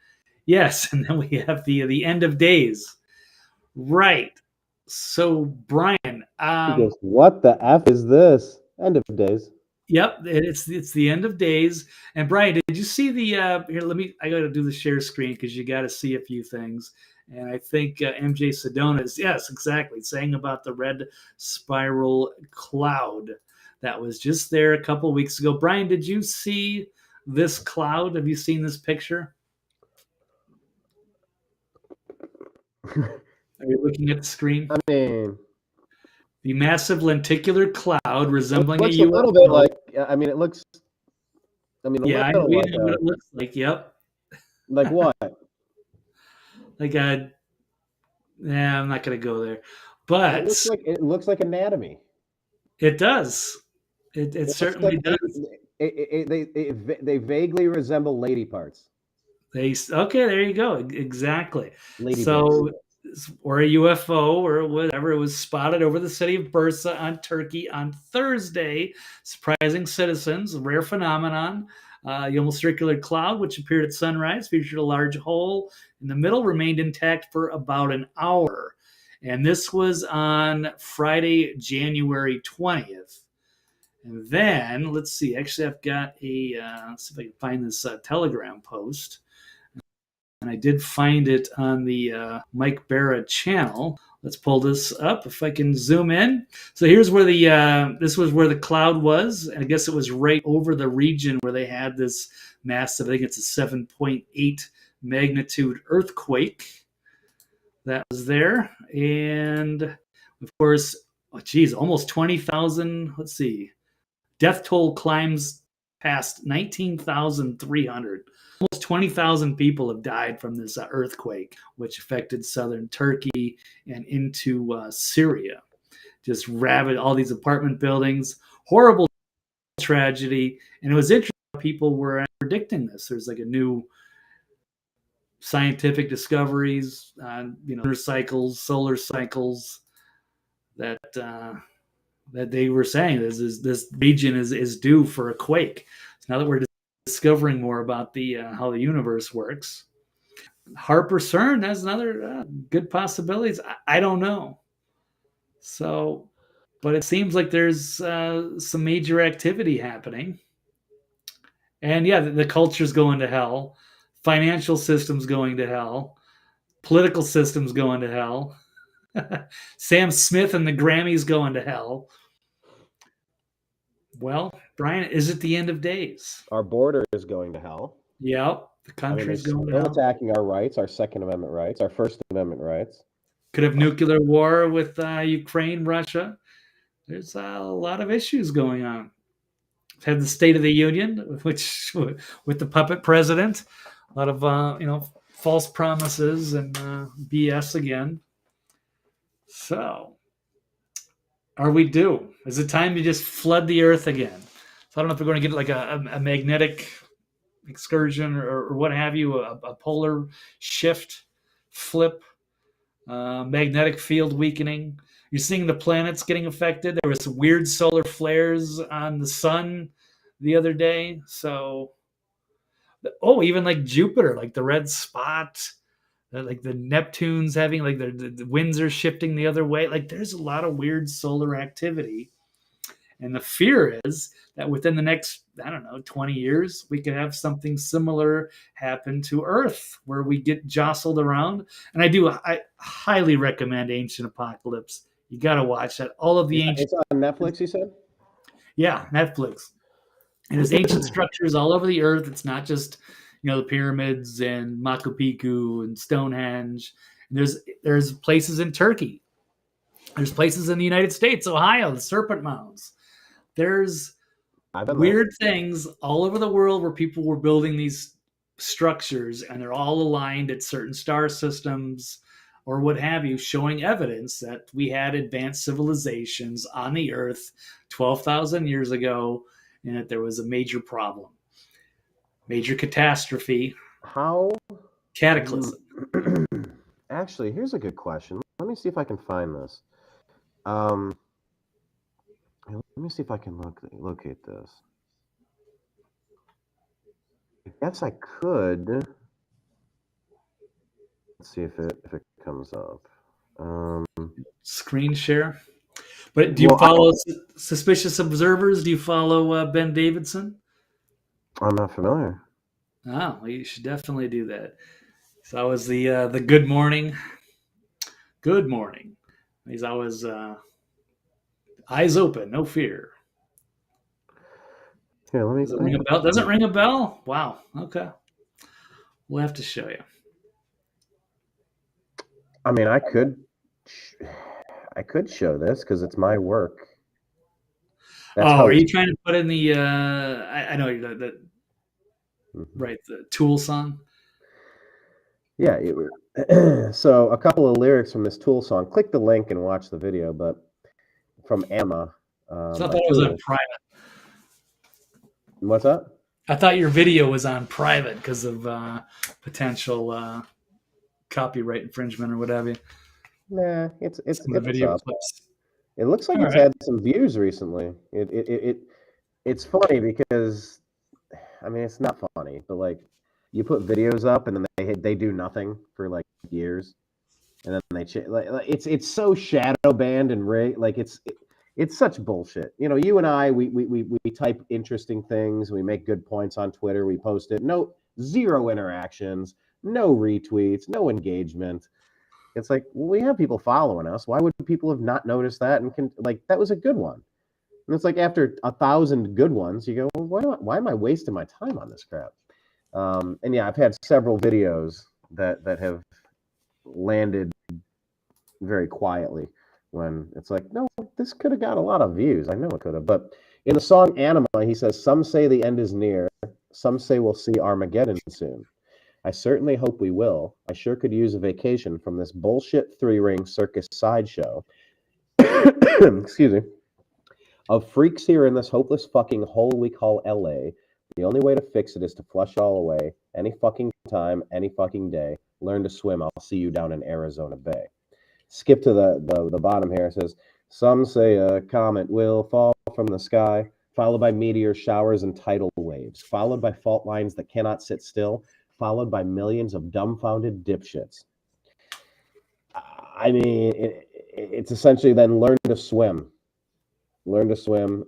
Yes, and then we have the end of days. Right. So, Brian, He goes, "What the f is this?" End of days. yep, it's the end of days. And Brian, did you see the here? I got to do the share screen because you got to see a few things. And I think MJ Sedona is, yes, exactly, saying about the red spiral cloud that was just there a couple weeks ago. Brian, did you see this cloud? Have you seen this picture? Are you looking at the screen? I mean, The massive lenticular cloud it resembling a looks a little bit UFO. like. I mean, it looks. I mean, a Yeah, I know, little we like know what it looks like. Yep. like what? Like a Yeah, I'm not going to go there, It but looks like anatomy. it does. It It looks certainly like does. they vaguely resemble lady parts, Okay, there you go. Exactly. lady bits. So, or a UFO or whatever, it was spotted over the city of Bursa on Turkey on Thursday, surprising citizens. A rare phenomenon. The almost circular cloud, which appeared at sunrise, featured a large hole in the middle, remained intact for about an hour. And this was on Friday, January 20th. And then, let's see, actually, I've got let's see if I can find this Telegram post. And I did find it on the Mike Barra channel. Let's pull this up if I can zoom in. So here's where this was where the cloud was. I guess it was right over the region where they had this massive, I think it's a 7.8 magnitude earthquake that was there. And of course, almost 20,000. Let's see. Death toll climbs past 19,300. Almost 20,000 people have died from this earthquake, which affected southern Turkey and into Syria. Just ravaged all these apartment buildings. Horrible tragedy. And it was interesting. People were predicting this. There's like a new scientific discoveries, cycles, solar cycles that that they were saying this region is due for a quake. So now that we're discovering more about the how the universe works, Harper CERN has another good possibilities. I don't know. So, but it seems like there's some major activity happening. And yeah, the culture's going to hell, financial system's going to hell, political system's going to hell. Sam Smith and the Grammys going to hell. Well, Brian, is it the end of days? Our border is going to hell. Yep, the I mean, country's they're going to still hell. attacking our rights, our Second Amendment rights, our First Amendment rights. Could have nuclear war with Ukraine, Russia. There's a lot of issues going on. Had the State of the Union, which with the puppet president, a lot of false promises and BS again. So, are we due? Is it time to just flood the Earth again? So I don't know if we're going to get like a magnetic excursion or what have you, a polar shift, flip, magnetic field weakening. You're seeing the planets getting affected. There was some weird solar flares on the sun the other day. So, even like Jupiter, like the red spot, like the Neptune's having like the winds are shifting the other way. Like there's a lot of weird solar activity. And the fear is that within the next, 20 years, we could have something similar happen to Earth where we get jostled around. And I highly recommend Ancient Apocalypse. You got to watch that. All of the ancient. It's on Netflix, you said? Yeah, Netflix. And there's ancient structures all over the Earth. It's not just, the pyramids and Machu Picchu and Stonehenge. And there's places in Turkey. There's places in the United States, Ohio, the Serpent Mounds. There's weird things all over the world where people were building these structures and they're all aligned at certain star systems or what have you, showing evidence that we had advanced civilizations on the Earth 12,000 years ago and that there was a major problem, major catastrophe, cataclysm. Actually, here's a good question. Let me see if I can find this. Let me see if I can locate this. I guess I could. Let's see if it comes up. Screen share. But do you follow Suspicious Observers? Do you follow Ben Davidson? I'm not familiar. Oh, well, you should definitely do that. He's always the good morning. Good morning. He's always eyes open, no fear. Here, let me. Does it ring a bell? Does it ring a bell? Wow. Okay. We'll have to show you. I mean, I could show this because it's my work. Are you trying to put in the? I know the right, the Tool song. Yeah. So a couple of lyrics from this Tool song. Click the link and watch the video. But from Emma. I thought it was on private. What's that? I thought your video was on private because of potential copyright infringement or whatever. Nah, it's video up. clips. It looks like it's had some views recently. It's funny because, I mean, it's not funny, but like you put videos up and then they do nothing for like years, and then it's so shadow banned and like it's such bullshit. You and I we type interesting things, we make good points on Twitter, we post it. Zero interactions, no retweets, no engagement. It's like, well, we have people following us. Why would people have not noticed that? And that was a good one. And it's like after 1,000 good ones, you go, well, why am I wasting my time on this crap? And yeah, I've had several videos that have landed very quietly when it's like, no, this could have got a lot of views. I know it could have. But in the song Anima, he says, some say the end is near. Some say we'll see Armageddon soon. I certainly hope we will. I sure could use a vacation from this bullshit three-ring circus sideshow. Excuse me. Of freaks here in this hopeless fucking hole we call LA. The only way to fix it is to flush all away. Any fucking time, any fucking day. Learn to swim. I'll see you down in Arizona Bay. Skip to the bottom here. It says, some say a comet will fall from the sky, followed by meteor showers and tidal waves, followed by fault lines that cannot sit still, followed by millions of dumbfounded dipshits. I mean, it's essentially then learn to swim. Learn to swim,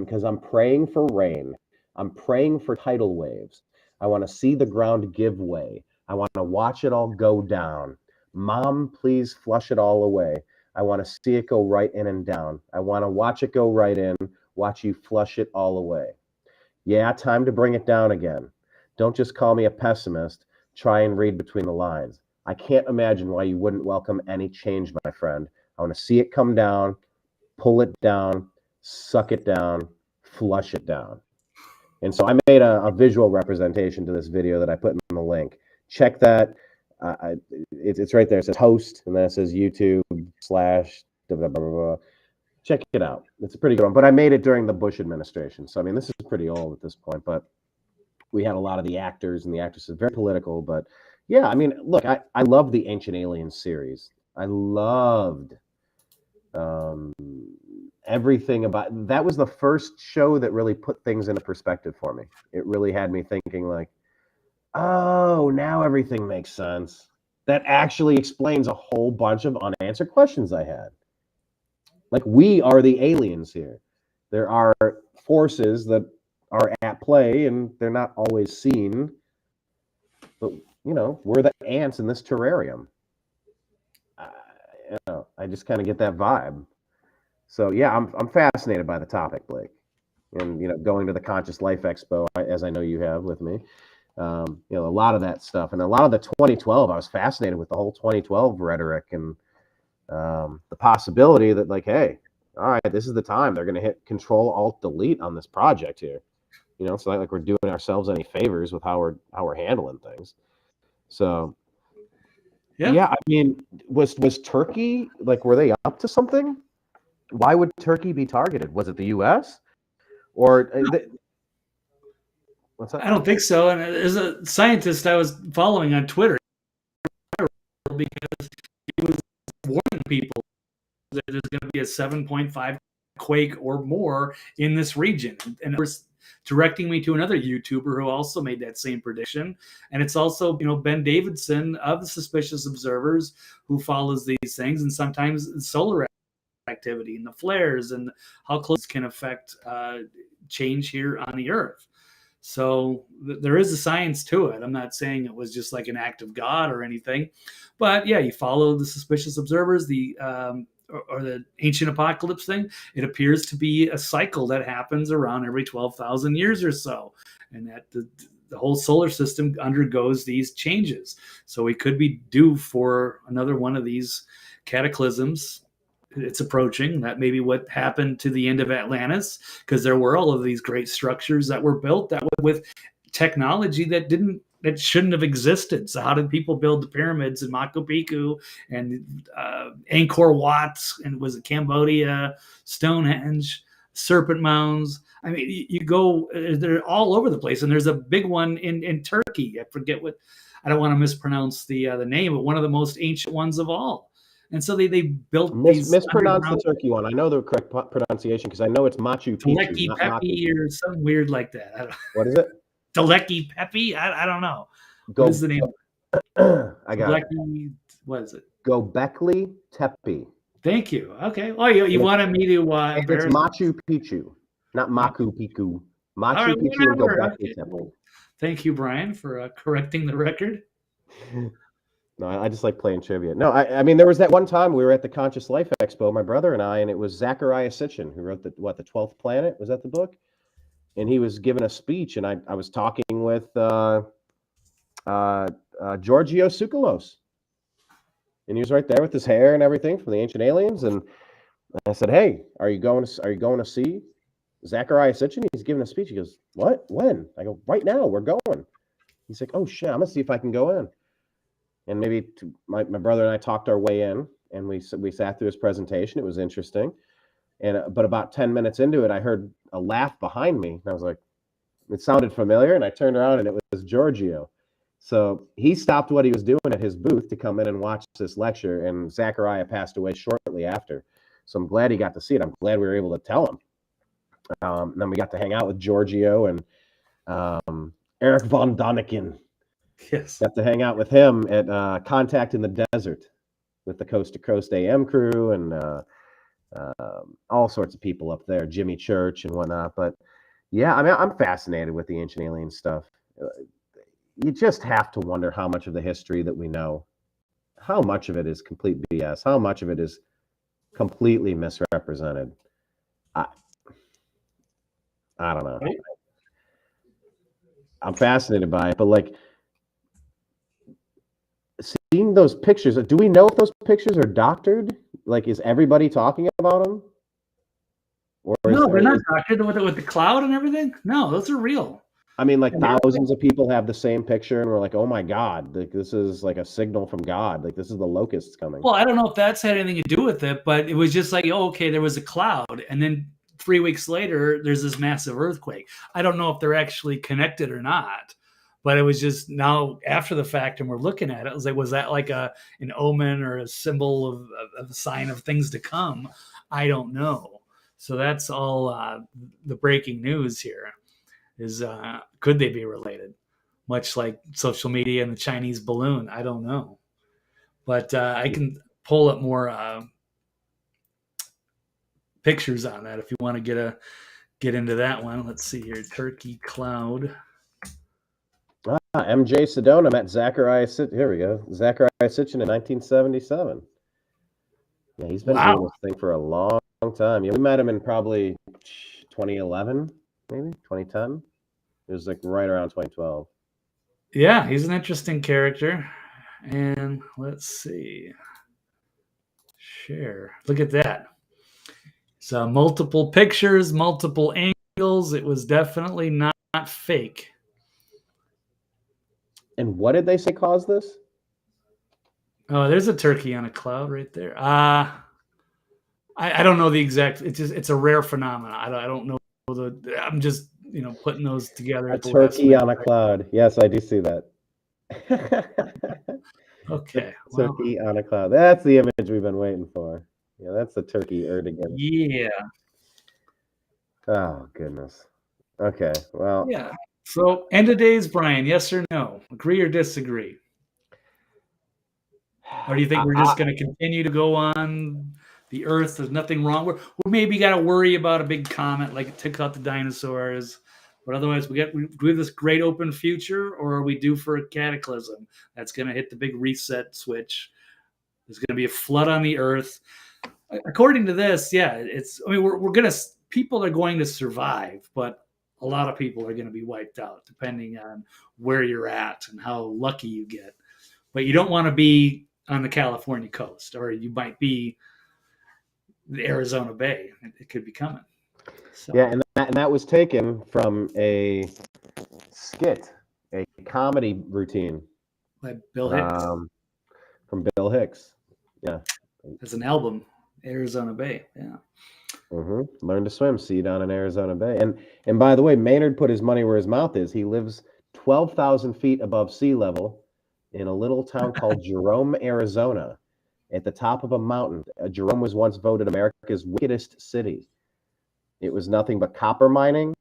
because I'm praying for rain. I'm praying for tidal waves. I want to see the ground give way. I want to watch it all go down. Mom, please flush it all away. I want to see it go right in and down. I want to watch it go right in, watch you flush it all away. Yeah, time to bring it down again. Don't just call me a pessimist. Try and read between the lines. I can't imagine why you wouldn't welcome any change, my friend. I want to see it come down, pull it down, suck it down, flush it down. And so I made a visual representation to this video that I put in the link. Check that. It's right there. It says host, and then it says YouTube / blah, blah, blah, blah. Check it out. It's a pretty good one. But I made it during the Bush administration. So, I mean, this is pretty old at this point. But we had a lot of the actors and the actresses, very political. But, yeah, I mean, look, I love the Ancient Aliens series. I loved everything about that. Was the first show that really put things into perspective for me. It really had me thinking like, oh, now everything makes sense. That actually explains a whole bunch of unanswered questions I had. Like, we are the aliens here. There are forces that are at play and they're not always seen, but we're the ants in this terrarium. I just kind of get that vibe. So yeah, I'm fascinated by the topic, Blake, and going to the Conscious Life Expo, as I know you have with me. A lot of that stuff, and a lot of the 2012. I was fascinated with the whole 2012 rhetoric and the possibility that, like, hey, all right, this is the time they're going to hit Control Alt Delete on this project here. It's not like we're doing ourselves any favors with how we're handling things. So. Yeah, I mean, was Turkey, like, were they up to something? Why would Turkey be targeted? Was it the U.S. or what's that? I don't think so. And as a scientist I was following on Twitter, because he was warning people that there's going to be a 7.5 quake or more in this region, and of course, directing me to another YouTuber who also made that same prediction. And it's also, Ben Davidson of the Suspicious Observers, who follows these things, and sometimes solar activity and the flares and how close can affect change here on the Earth. So there is a science to it. I'm not saying it was just like an act of God or anything, but yeah, you follow the Suspicious Observers, or the ancient apocalypse thing. It appears to be a cycle that happens around every 12,000 years or so, and that the whole solar system undergoes these changes. So we could be due for another one of these cataclysms. It's approaching. That may be what happened to the end of Atlantis, because there were all of these great structures that were built that with technology that shouldn't have existed. So how did people build the pyramids in Machu Picchu and Angkor Wat, and was it Cambodia, Stonehenge, Serpent Mounds? I mean, you go, they're all over the place. And there's a big one in Turkey. I forget I don't want to mispronounce the name, but one of the most ancient ones of all. And so they built these. Mispronounce the Turkey one. I know the correct pronunciation because I know it's Machu Picchu. Teleki Pepe or something weird like that. What is it? Teleki Pepe? I don't know. What is the name? I got it. What is it? Göbekli Tepe. Thank you. Okay. Oh, you wanted me to. It's Machu Picchu, not Machu Picchu. Machu Picchu and Göbekli Tepe. Thank you, Brian, for correcting the record. No, I just like playing trivia. No, I mean, there was that one time we were at the Conscious Life Expo, my brother and I, and it was Zecharia Sitchin who wrote the 12th Planet. Was that the book? And he was giving a speech, and I was talking with Giorgio Tsoukalos, and he was right there with his hair and everything from the Ancient Aliens. And I said, "Hey, are you going to see Zecharia Sitchin? He's giving a speech." He goes, "What? When?" I go, "Right now. We're going." He's like, "Oh shit, I'm gonna see if I can go in." And maybe my brother and I talked our way in, and we sat through his presentation. It was interesting, but about 10 minutes into it, I heard a laugh behind me, and I was like, it sounded familiar, and I turned around, and it was Giorgio So he stopped what he was doing at his booth to come in and watch this lecture, and Zachariah passed away shortly after. So I'm glad he got to see it. I'm glad we were able to tell him. Then we got to hang out with Giorgio and Eric von Daniken. Yes. Got to hang out with him at Contact in the Desert with the Coast to Coast AM crew and all sorts of people up there, Jimmy Church and whatnot. But yeah, I mean, I'm fascinated with the ancient alien stuff. You just have to wonder how much of the history that we know, how much of it is complete BS, how much of it is completely misrepresented. I don't know. Right. I'm fascinated by it, but like seeing those pictures, do we know if those pictures are doctored? Like, is everybody talking about them? Or no, they're not doctored with the cloud and everything. No, those are real. I mean, like thousands of people have the same picture, and we're like, "Oh my God, like, this is like a signal from God. Like, this is the locusts coming." Well, I don't know if that's had anything to do with it, but it was just like, oh, okay, there was a cloud, and then 3 weeks later, there's this massive earthquake. I don't know if they're actually connected or not, but it was just now after the fact, and we're looking at it. I was like, was that like an omen or a symbol of a sign of things to come? I don't know. So that's all the breaking news here. Is could they be related? Much like social media and the Chinese balloon, I don't know, but I can pull up more pictures on that if you want to get into that one. Let's see here, Turkey cloud. MJ Sedona met Zachariah. Here we go, Zachariah Sitchin in 1977. Yeah, he's been doing this thing for a long time. Yeah, we met him in probably 2011, maybe 2010. It was like right around 2012. Yeah, he's an interesting character. And let's see. Share. Look at that. So multiple pictures, multiple angles. It was definitely not fake. And what did they say caused this? Oh, there's a turkey on a cloud right there. I don't know the exact. It's a rare phenomenon. I don't know I'm just putting those together. A turkey on a cloud. Yes, I do see that. Okay. Turkey on a cloud. That's the image we've been waiting for. Yeah, that's the turkey Erdogan. Yeah. Oh goodness. Okay. Well. Yeah. So end of days, Brian. Yes or no? Agree or disagree? Or do you think we're just going to continue to go on the Earth? There's nothing wrong. We maybe got to worry about a big comet like it took out the dinosaurs. But otherwise, we have this great open future, or are we due for a cataclysm that's going to hit the big reset switch? There's going to be a flood on the Earth. According to this, yeah, it's. I mean, people are going to survive, but a lot of people are going to be wiped out, depending on where you're at and how lucky you get. But you don't want to be on the California coast, or you might be the Arizona Bay. It could be coming. So. Yeah, and that was taken from a skit, a comedy routine by Bill Hicks. From Bill Hicks. Yeah. As an album, Arizona Bay. Yeah. Mm-hmm. Learn to swim. See you down in Arizona Bay. And by the way, Maynard put his money where his mouth is. He lives 12,000 feet above sea level in a little town called Jerome, Arizona, at the top of a mountain. Jerome was once voted America's wickedest city. It was nothing but copper mining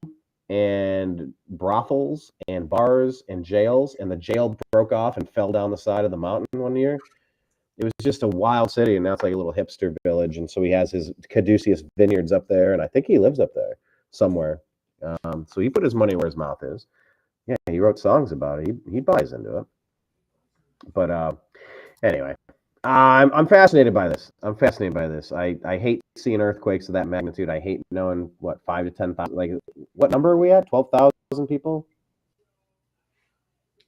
and brothels and bars and jails, and the jail broke off and fell down the side of the mountain one year. It was just a wild city, and now it's like a little hipster village. And so he has his Caduceus vineyards up there, and I think he lives up there somewhere. So he put his money where his mouth is. Yeah, he wrote songs about it. He buys into it. But anyway, I'm fascinated by this. I hate seeing earthquakes of that magnitude. I hate knowing what 5 to 10,000. Like, what number are we at? 12,000 people.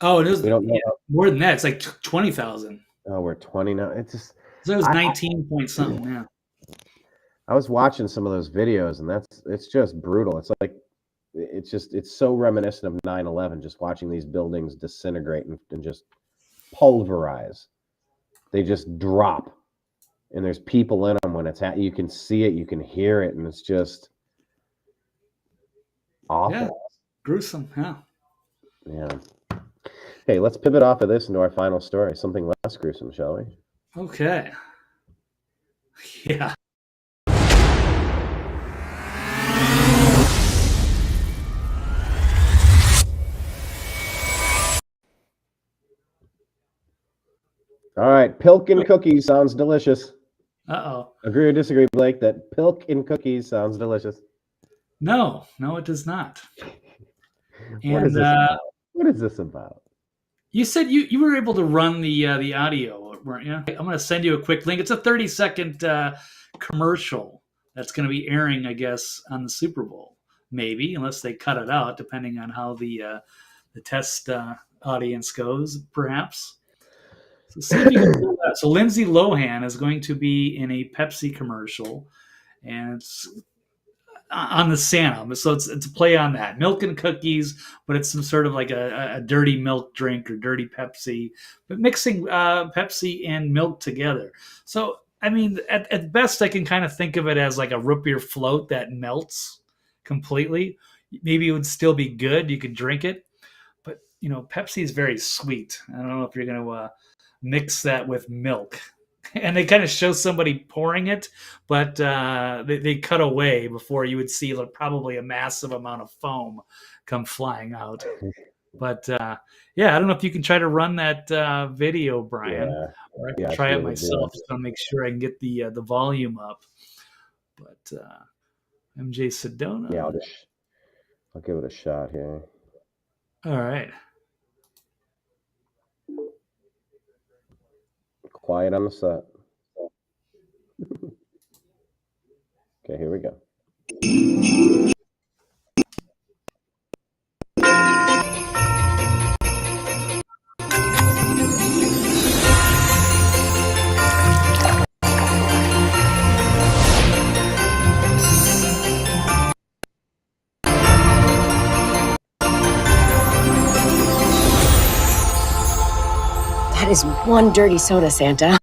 Oh, it is. We don't know more than that. It's like 20,000. Oh, we're 20 now. It's just. So it was 19 point something. Yeah. I was watching some of those videos, and it's just brutal. It's like it's so reminiscent of 9/11. Just watching these buildings disintegrate and just pulverize. They just drop, and there's people in them when it's you can see it, you can hear it, and it's just awful. Yeah, gruesome. Yeah. Yeah. Hey, let's pivot off of this into our final story. Something less gruesome, shall we? Okay. Yeah. All right, Pilk and Cookies sounds delicious. Uh-oh. Agree or disagree, Blake, that Pilk and Cookies sounds delicious? No, it does not. What And is this about? What is this about? you said you were able to run the audio, weren't you? I'm going to send you a quick link. It's a 30-second commercial that's going to be airing, I guess, on the Super Bowl. Maybe, unless they cut it out, depending on how the test audience goes, perhaps. So see if you can pull that. So Lindsay Lohan is going to be in a Pepsi commercial, and it's on the Santa. So it's a play on that. Milk and cookies, but it's some sort of like a dirty milk drink or dirty Pepsi, but mixing Pepsi and milk together. So, I mean, at best, I can kind of think of it as like a root beer float that melts completely. Maybe it would still be good. You could drink it. But, Pepsi is very sweet. I don't know if you're going to mix that with milk. And they kind of show somebody pouring it, but they cut away before you would see probably a massive amount of foam come flying out. But yeah, I don't know if you can try to run that video, Brian, or I can try it myself just to make sure I can get the volume up. But MJ Sedona. Yeah, I'll give it a shot here. All right. Quiet on the set. Okay, here we go. That is one dirty soda, Santa.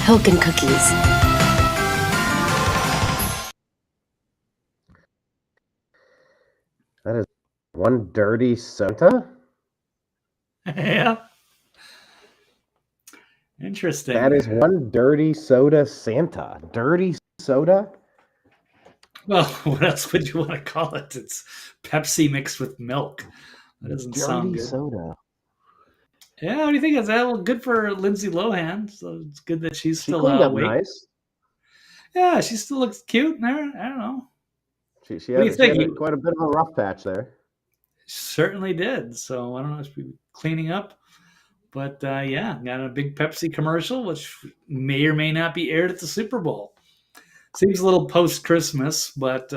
Pilk and Cookies. That is one dirty Santa? Yeah. Interesting. That is one dirty soda Santa. Dirty soda? Well, what else would you want to call it? It's Pepsi mixed with milk. That doesn't sound good. Soda. Yeah, what do you think? Is that good for Lindsay Lohan? So it's good that she's still awake. Nice. Yeah, she still looks cute. I don't know. She had quite a bit of a rough patch there. Certainly did. So I don't know if she's cleaning up. But yeah, got a big Pepsi commercial, which may or may not be aired at the Super Bowl. Seems a little post-Christmas, but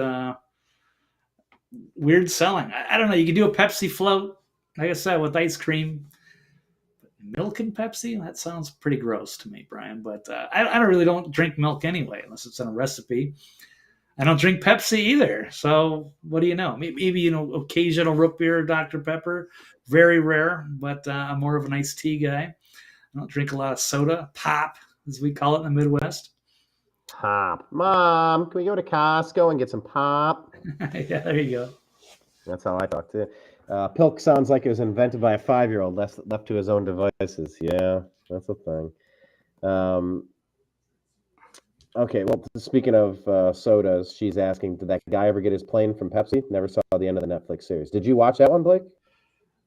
weird selling. I don't know. You can do a Pepsi float, like I said, with ice cream. Milk and Pepsi? That sounds pretty gross to me, Brian. But I don't drink milk anyway, unless it's in a recipe. I don't drink Pepsi either. So what do you know? Maybe occasional root beer, Dr. Pepper. Very rare, but I'm more of an iced tea guy. I don't drink a lot of soda. Pop, as we call it in the Midwest. Pop. Mom, can we go to Costco and get some pop? Yeah, there you go. That's how I talk too. Pilk sounds like it was invented by a 5-year-old left to his own devices. Yeah, that's a thing. Okay, well, speaking of sodas, she's asking, did that guy ever get his plane from Pepsi? Never saw the end of the Netflix series. Did you watch that one, Blake?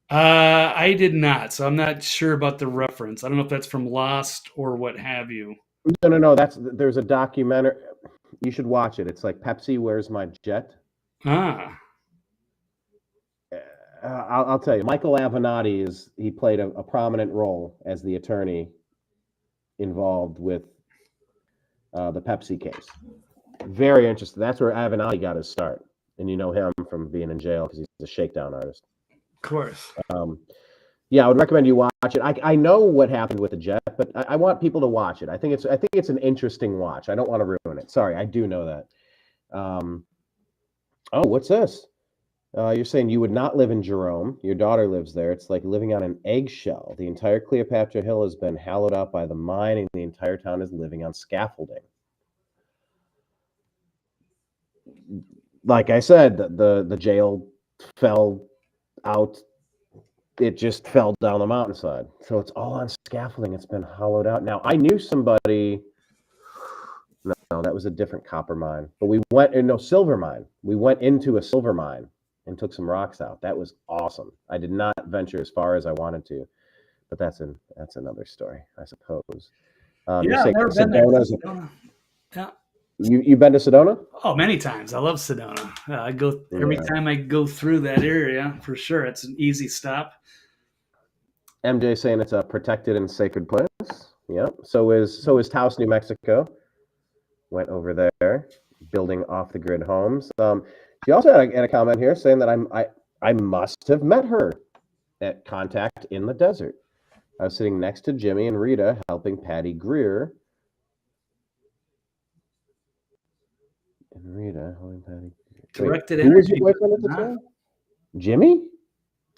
I did not, so I'm not sure about the reference. I don't know if that's from Lost or what have you. No. There's a documentary. You should watch it. It's like Pepsi, Where's My Jet? Ah. I'll tell you, Michael Avenatti he played a prominent role as the attorney involved with the Pepsi case. Very interesting. That's where Avenatti got his start, and you know him from being in jail because he's a shakedown artist. Of course. Yeah, I would recommend you watch it. I know what happened with the jet, but I want people to watch it. I think it's an interesting watch. I don't want to ruin it. Sorry, I do know that. Oh, what's this? You're saying you would not live in Jerome. Your daughter lives there. It's like living on an eggshell. The entire Cleopatra Hill has been hollowed out by the mine, and the entire town is living on scaffolding. like I said, the jail fell out. It just fell down the mountainside. So it's all on scaffolding. It's been hollowed out. Now, I knew somebody. No, that was a different copper mine. But we went in, no, silver mine. We went into a silver mine and took some rocks out. That was awesome. I did not venture as far as I wanted to, but that's another story, I suppose. You're I've saying never been there. Sedona's Sedona. Yeah. You've been to Sedona? Oh, many times. I love Sedona. I go every Yeah. time I go through that area for sure. It's an easy stop. MJ saying it's a protected and sacred place. Yeah. So is Taos, New Mexico. Went over there, building off the grid homes. She also had a comment here saying that I must have met her at Contact in the desert. I was sitting next to Jimmy and Rita helping Patty Greer. And Rita helping Patty. Directed Who was energy. your boyfriend at the time? Jimmy?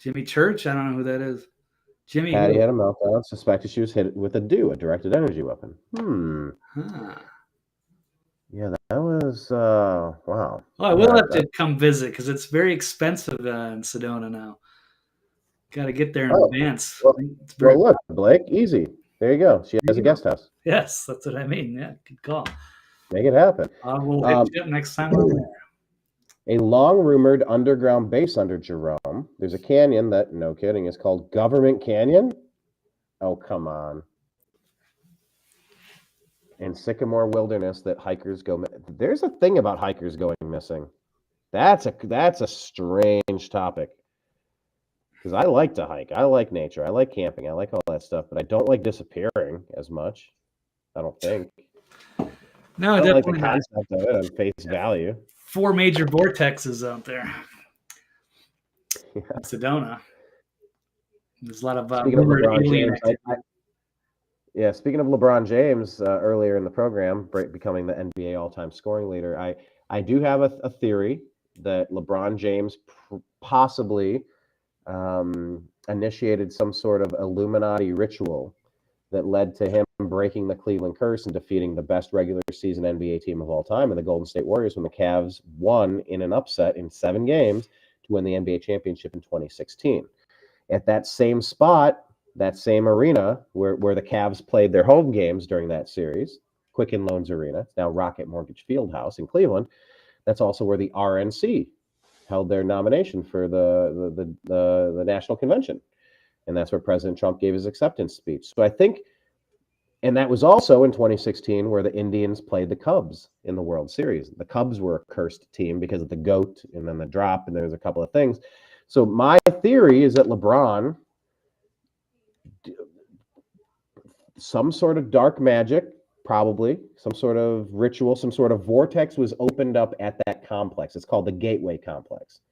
Jimmy Church? I don't know who that is. Jimmy. Patty who? had a meltdown, suspected she was hit with a directed energy weapon. Huh. Yeah, that was wow. Oh, I will have to come visit because it's very expensive in Sedona now. Got to get there in advance. Well, look, Blake, easy. There you go. She has a guest house. Yes, that's what I mean. Yeah, good call. Make it happen. We'll hit you up next time I'm there. A long-rumored underground base under Jerome. There's a canyon that, no kidding, is called Government Canyon. Oh, come on. In Sycamore Wilderness that hikers go. There's a thing about hikers going missing. That's a strange topic. Because I like to hike. I like nature. I like camping. I like all that stuff, but I don't like disappearing as much. I don't think. No, I don't like the definitely not. concept of it on face value. 4 major vortexes out there. Yeah. In Sedona. There's a lot of Speaking of LeBron alien James, speaking of LeBron James, earlier in the program, becoming the NBA all-time scoring leader, I do have a theory that LeBron James possibly initiated some sort of Illuminati ritual that led to him breaking the Cleveland curse and defeating the best regular season NBA team of all time, and the Golden State Warriors, when the Cavs won in an upset in 7 games to win the NBA championship in 2016. At that same spot, that same arena where the Cavs played their home games during that series, Quicken Loans Arena, it's now Rocket Mortgage Fieldhouse in Cleveland. That's also where the RNC held their nomination for the National Convention. And that's where President Trump gave his acceptance speech. So I think, and that was also in 2016 where the Indians played the Cubs in the World Series. The Cubs were a cursed team because of the GOAT and then the drop, and there's a couple of things. So my theory is that LeBron, some sort of dark magic, probably some sort of ritual, some sort of vortex was opened up at that complex. It's called the Gateway Complex.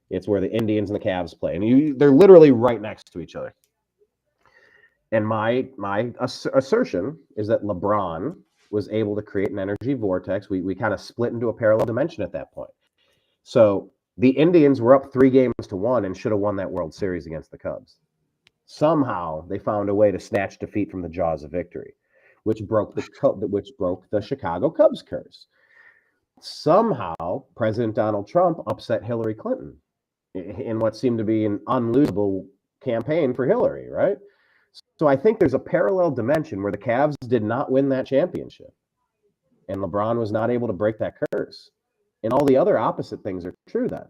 It's where the Indians and the Cavs play, and they're literally right next to each other. And my assertion is that LeBron was able to create an energy vortex. We kind of split into a parallel dimension at that point. So the Indians were up 3-1 and should have won that World Series against the Cubs. Somehow they found a way to snatch defeat from the jaws of victory, which broke the Chicago Cubs curse. Somehow President Donald Trump upset Hillary Clinton in what seemed to be an unlosable campaign for Hillary, right? So I think there's a parallel dimension where the Cavs did not win that championship, and LeBron was not able to break that curse. And all the other opposite things are true then.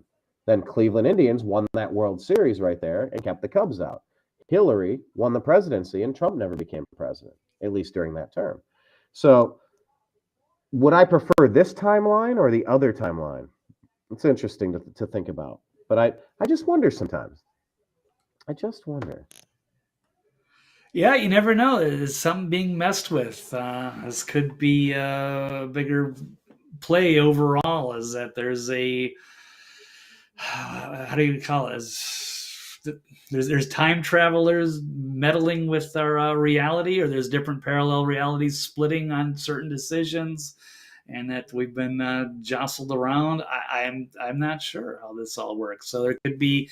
Then Cleveland Indians won that World Series right there and kept the Cubs out. Hillary won the presidency, and Trump never became president, at least during that term. So would I prefer this timeline or the other timeline? It's interesting to think about. But I just wonder sometimes. I just wonder. Yeah, you never know. There's something being messed with. This could be a bigger play overall. Is that there's a how do you call it? There's time travelers meddling with our reality, or there's different parallel realities splitting on certain decisions, and that we've been jostled around. I'm not sure how this all works. So there could be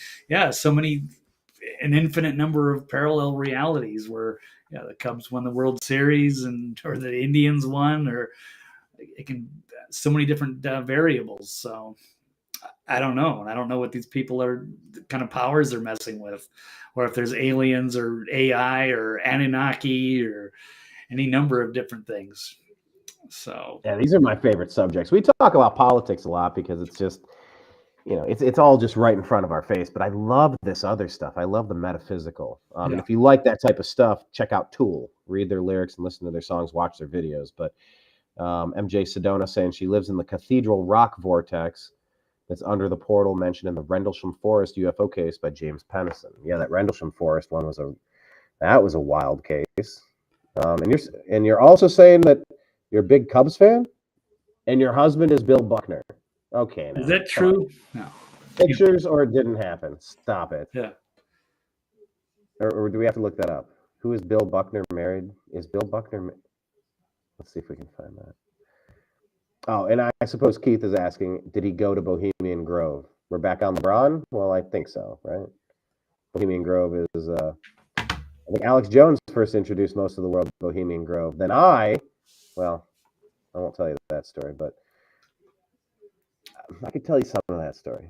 an infinite number of parallel realities where the Cubs won the World Series or the Indians won, or it can so many different variables. So I don't know. And I don't know what these people are, the kind of powers they're messing with, or if there's aliens or AI or Anunnaki or any number of different things. So Yeah, these are my favorite subjects. We talk about politics a lot because it's just, it's all just right in front of our face. But I love this other stuff. I love the metaphysical. And Yeah. if you like that type of stuff, check out Tool. Read their lyrics and listen to their songs. Watch their videos. But MJ Sedona saying she lives in the Cathedral Rock vortex that's under the portal mentioned in the Rendlesham Forest UFO case by James Pennison. Yeah, that Rendlesham Forest one was a wild case. And you're also saying that you're a big Cubs fan, and your husband is Bill Buckner. Okay, now, is that true? No. Pictures or it didn't happen? Stop it. Yeah. Or do we have to look that up? Who is Bill Buckner married? Is Bill Buckner? Let's see if we can find that. Oh, and I suppose Keith is asking, did he go to Bohemian Grove? We're back on LeBron? Well, I think so, right? Bohemian Grove is, I think Alex Jones first introduced most of the world to Bohemian Grove. Then I won't tell you that story, but I could tell you some of that story.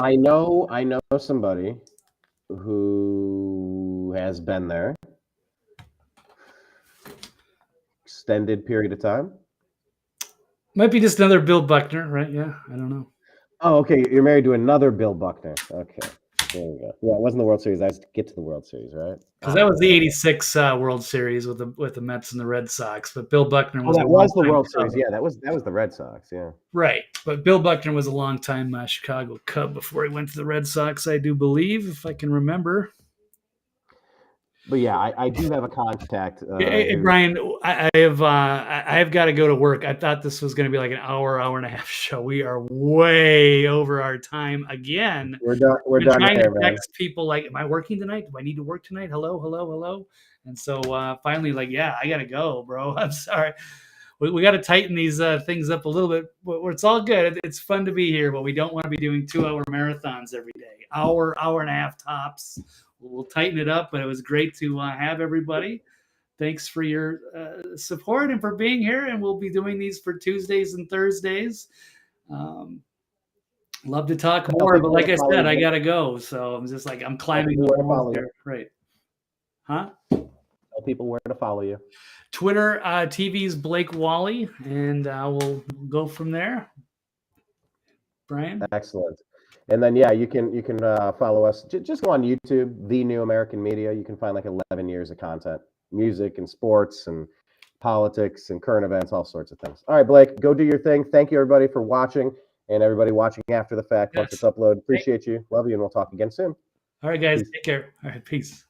I know somebody who has been there extended period of time. Might be just another Bill Buckner, right? Yeah, I don't know. Oh, okay. You're married to another Bill Buckner. Okay. There we go. Yeah, it wasn't the World Series. I had to get to the World Series, right? Because that was the '86 World Series with the Mets and the Red Sox. But Bill Buckner was that was the World Series. Yeah, that was the Red Sox. Yeah. Right. But Bill Buckner was a longtime Chicago Cub before he went to the Red Sox, I do believe, if I can remember. But yeah, I do have a contact. Hey, Brian, I have got to go to work. I thought this was going to be like an hour and a half show. We are way over our time again. We're done. We're done trying there, to man. text people like, "Am I working tonight? Do I need to work tonight? Hello." And so finally, like, yeah, I got to go, bro. I'm sorry. We got to tighten these things up a little bit. But it's all good. It's fun to be here, but we don't want to be doing 2-hour marathons every day. Hour and a half tops. We'll tighten it up, but it was great to have everybody. Thanks for your support and for being here. And we'll be doing these for Tuesdays and Thursdays. Love to talk more, but like I said, I got to go. So I'm just like, I'm climbing the wall here. Right. Huh? Tell people where to follow you. Twitter, TV's Blake Wally, and we'll go from there. Brian? Excellent. And then, yeah, you can follow us. Just go on YouTube, The New American Media. You can find like 11 years of content, music and sports and politics and current events, all sorts of things. All right, Blake, go do your thing. Thank you, everybody, for watching, and everybody watching after the fact. Once it's uploaded, appreciate you. Love you, and we'll talk again soon. All right, guys. Peace. Take care. All right, peace.